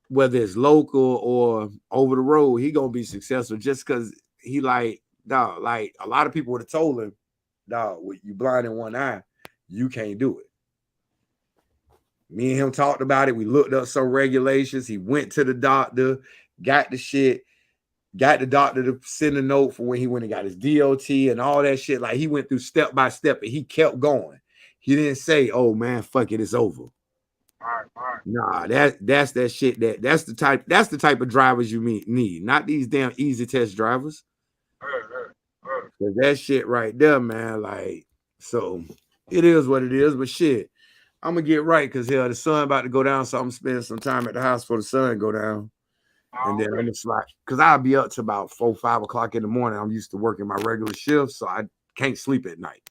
whether it's local or over the road. He gonna be successful just because he like, dog. Like, a lot of people would have told him, dog, you blind in one eye, you can't do it. Me and him talked about it. We looked up some regulations. He went to the doctor, got the shit, got the doctor to send a note for when he went and got his DOT and all that shit. Like, he went through step by step and he kept going. He didn't say, oh man, fuck it, it's over. All right. Nah, that's that shit. That's the type of drivers you need, not these damn easy test drivers. Cause that shit right there, man. Like, so it is what it is, but shit. I'm gonna get right because hell, the sun about to go down, so I'm gonna spend some time at the house before the sun go down, and then I'm gonna slide because I'll be up to about 4-5 o'clock in the morning. I'm used to working my regular shift, so I can't sleep at night.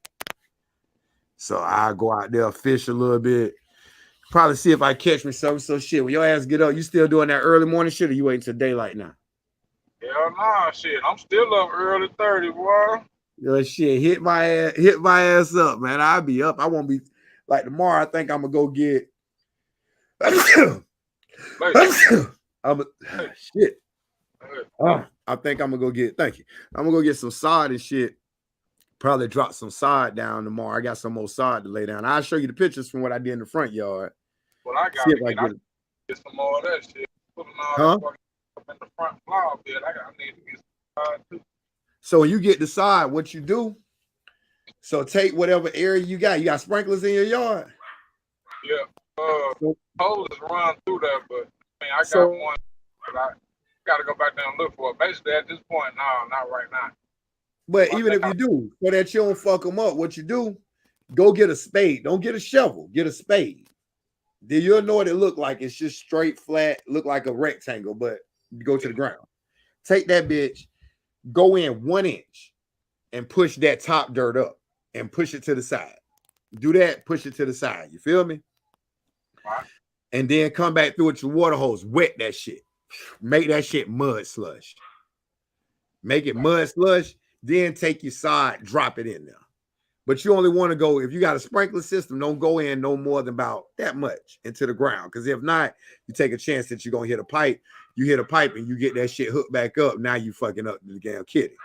So I go out there, fish a little bit, probably see if I catch me something. So shit, when your ass get up, you still doing that early morning shit, or you waiting till daylight now? Hell nah, shit. I'm still up early 30, boy. Yo, shit, hit my ass up, man. I'll be up. I won't be. Like tomorrow, I think I'm gonna go get. Shit. I think I'm gonna go get. Thank you. I'm gonna go get some sod and shit. Probably drop some sod down tomorrow. I got some more sod to lay down. I'll show you the pictures from what I did in the front yard. Well, I gotta get some more of that shit. Putting all that up in the front flower bed. I need to get some sod too. So when you get the sod, what you do? So take whatever area you got. You got sprinklers in your yard? Yeah. Hoses run through there, but I mean, I got one, but I got to go back down and look for it. Basically, at this point, no, not right now. But even if you do, so that you don't fuck them up, what you do, go get a spade. Don't get a shovel. Get a spade. Then you'll know what it look like. It's just straight, flat, look like a rectangle, but you go to the ground. Take that bitch, go in 1 inch, and push that top dirt up. And push it to the side. Do that, push it to the side. You feel me? Right. And then come back through with your water hose. Wet that shit. Make that shit mud slush. Make it mud slush. Then take your side, drop it in there. But you only want to go, if you got a sprinkler system, don't go in no more than about that much into the ground. Because if not, you take a chance that you're going to hit a pipe. You hit a pipe and you get that shit hooked back up. Now you fucking up the damn kitty.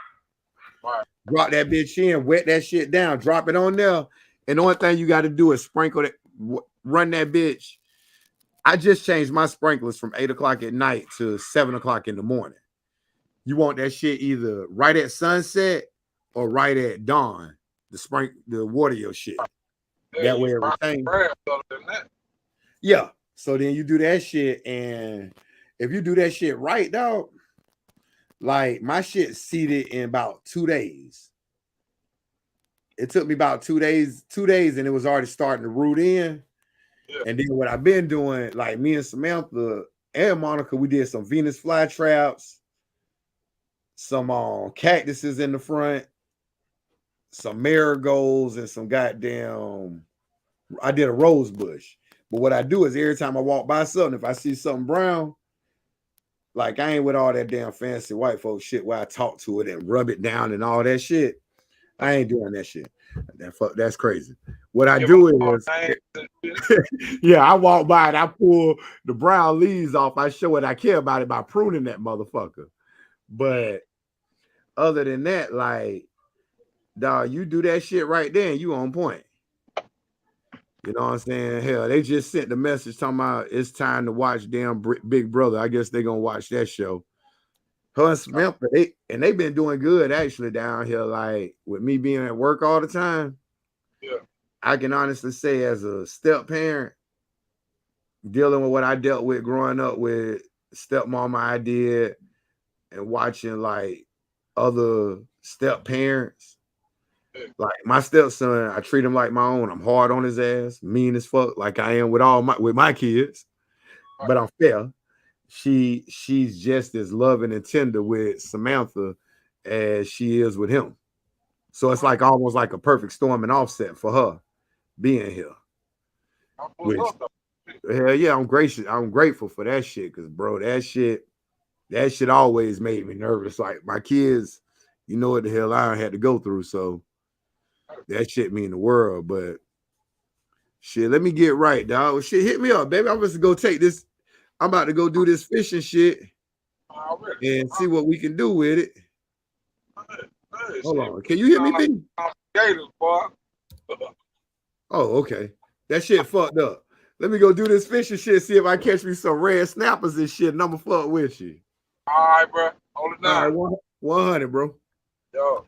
Right. Drop that bitch in, wet that shit down, drop it on there. And the only thing you got to do is sprinkle it, run that bitch. I just changed my sprinklers from 8 o'clock at night to 7 o'clock in the morning. You want that shit either right at sunset or right at dawn to water your shit. That way it retains. Yeah. So then you do that shit, and if you do that shit right, dog, like my shit seeded in about 2 days. it took me about 2 days, and it was already starting to root in. Yeah. And then what I've been doing, like me and Samantha and Monica, we did some Venus flytraps, some cactuses in the front, some marigolds, and some goddamn. I did a rose bush. But what I do is every time I walk by something, if I see something brown, like I ain't with all that damn fancy white folk shit where I talk to it and rub it down and all that shit. I ain't doing that shit. That's crazy. What I do is, yeah, I walk by and I pull the brown leaves off. I show it I care about it by pruning that motherfucker. But other than that, like, dog, you do that shit right there and you on point. You know what I'm saying? Hell, they just sent the message talking about it's time to watch damn Big Brother. I guess they're gonna watch that show. Her and Samantha, they've been doing good actually down here. Like with me being at work all the time, yeah, I can honestly say as a step parent, dealing with what I dealt with growing up with stepmama I did, and watching like other step parents. Like my stepson, I treat him like my own. I'm hard on his ass, mean as fuck, like I am with my kids. But I'm fair. She's just as loving and tender with Samantha as she is with him. So it's like almost like a perfect storm and offset for her being here. Which, hell yeah, I'm grateful for that shit, because bro, that shit always made me nervous. Like my kids, you know what the hell I had to go through, so that shit mean the world. But shit, let me get right, dog. Shit, hit me up, baby. I'm just go take this. I'm about to go do this fishing shit and see what we can do with it. Hold on. Can you hear me, B? Oh, okay. That shit fucked up. Let me go do this fishing shit, see if I catch me some red snappers and shit, and I'm gonna fuck with you. All right, bro. Hold it down. All right, 100, bro. Yo.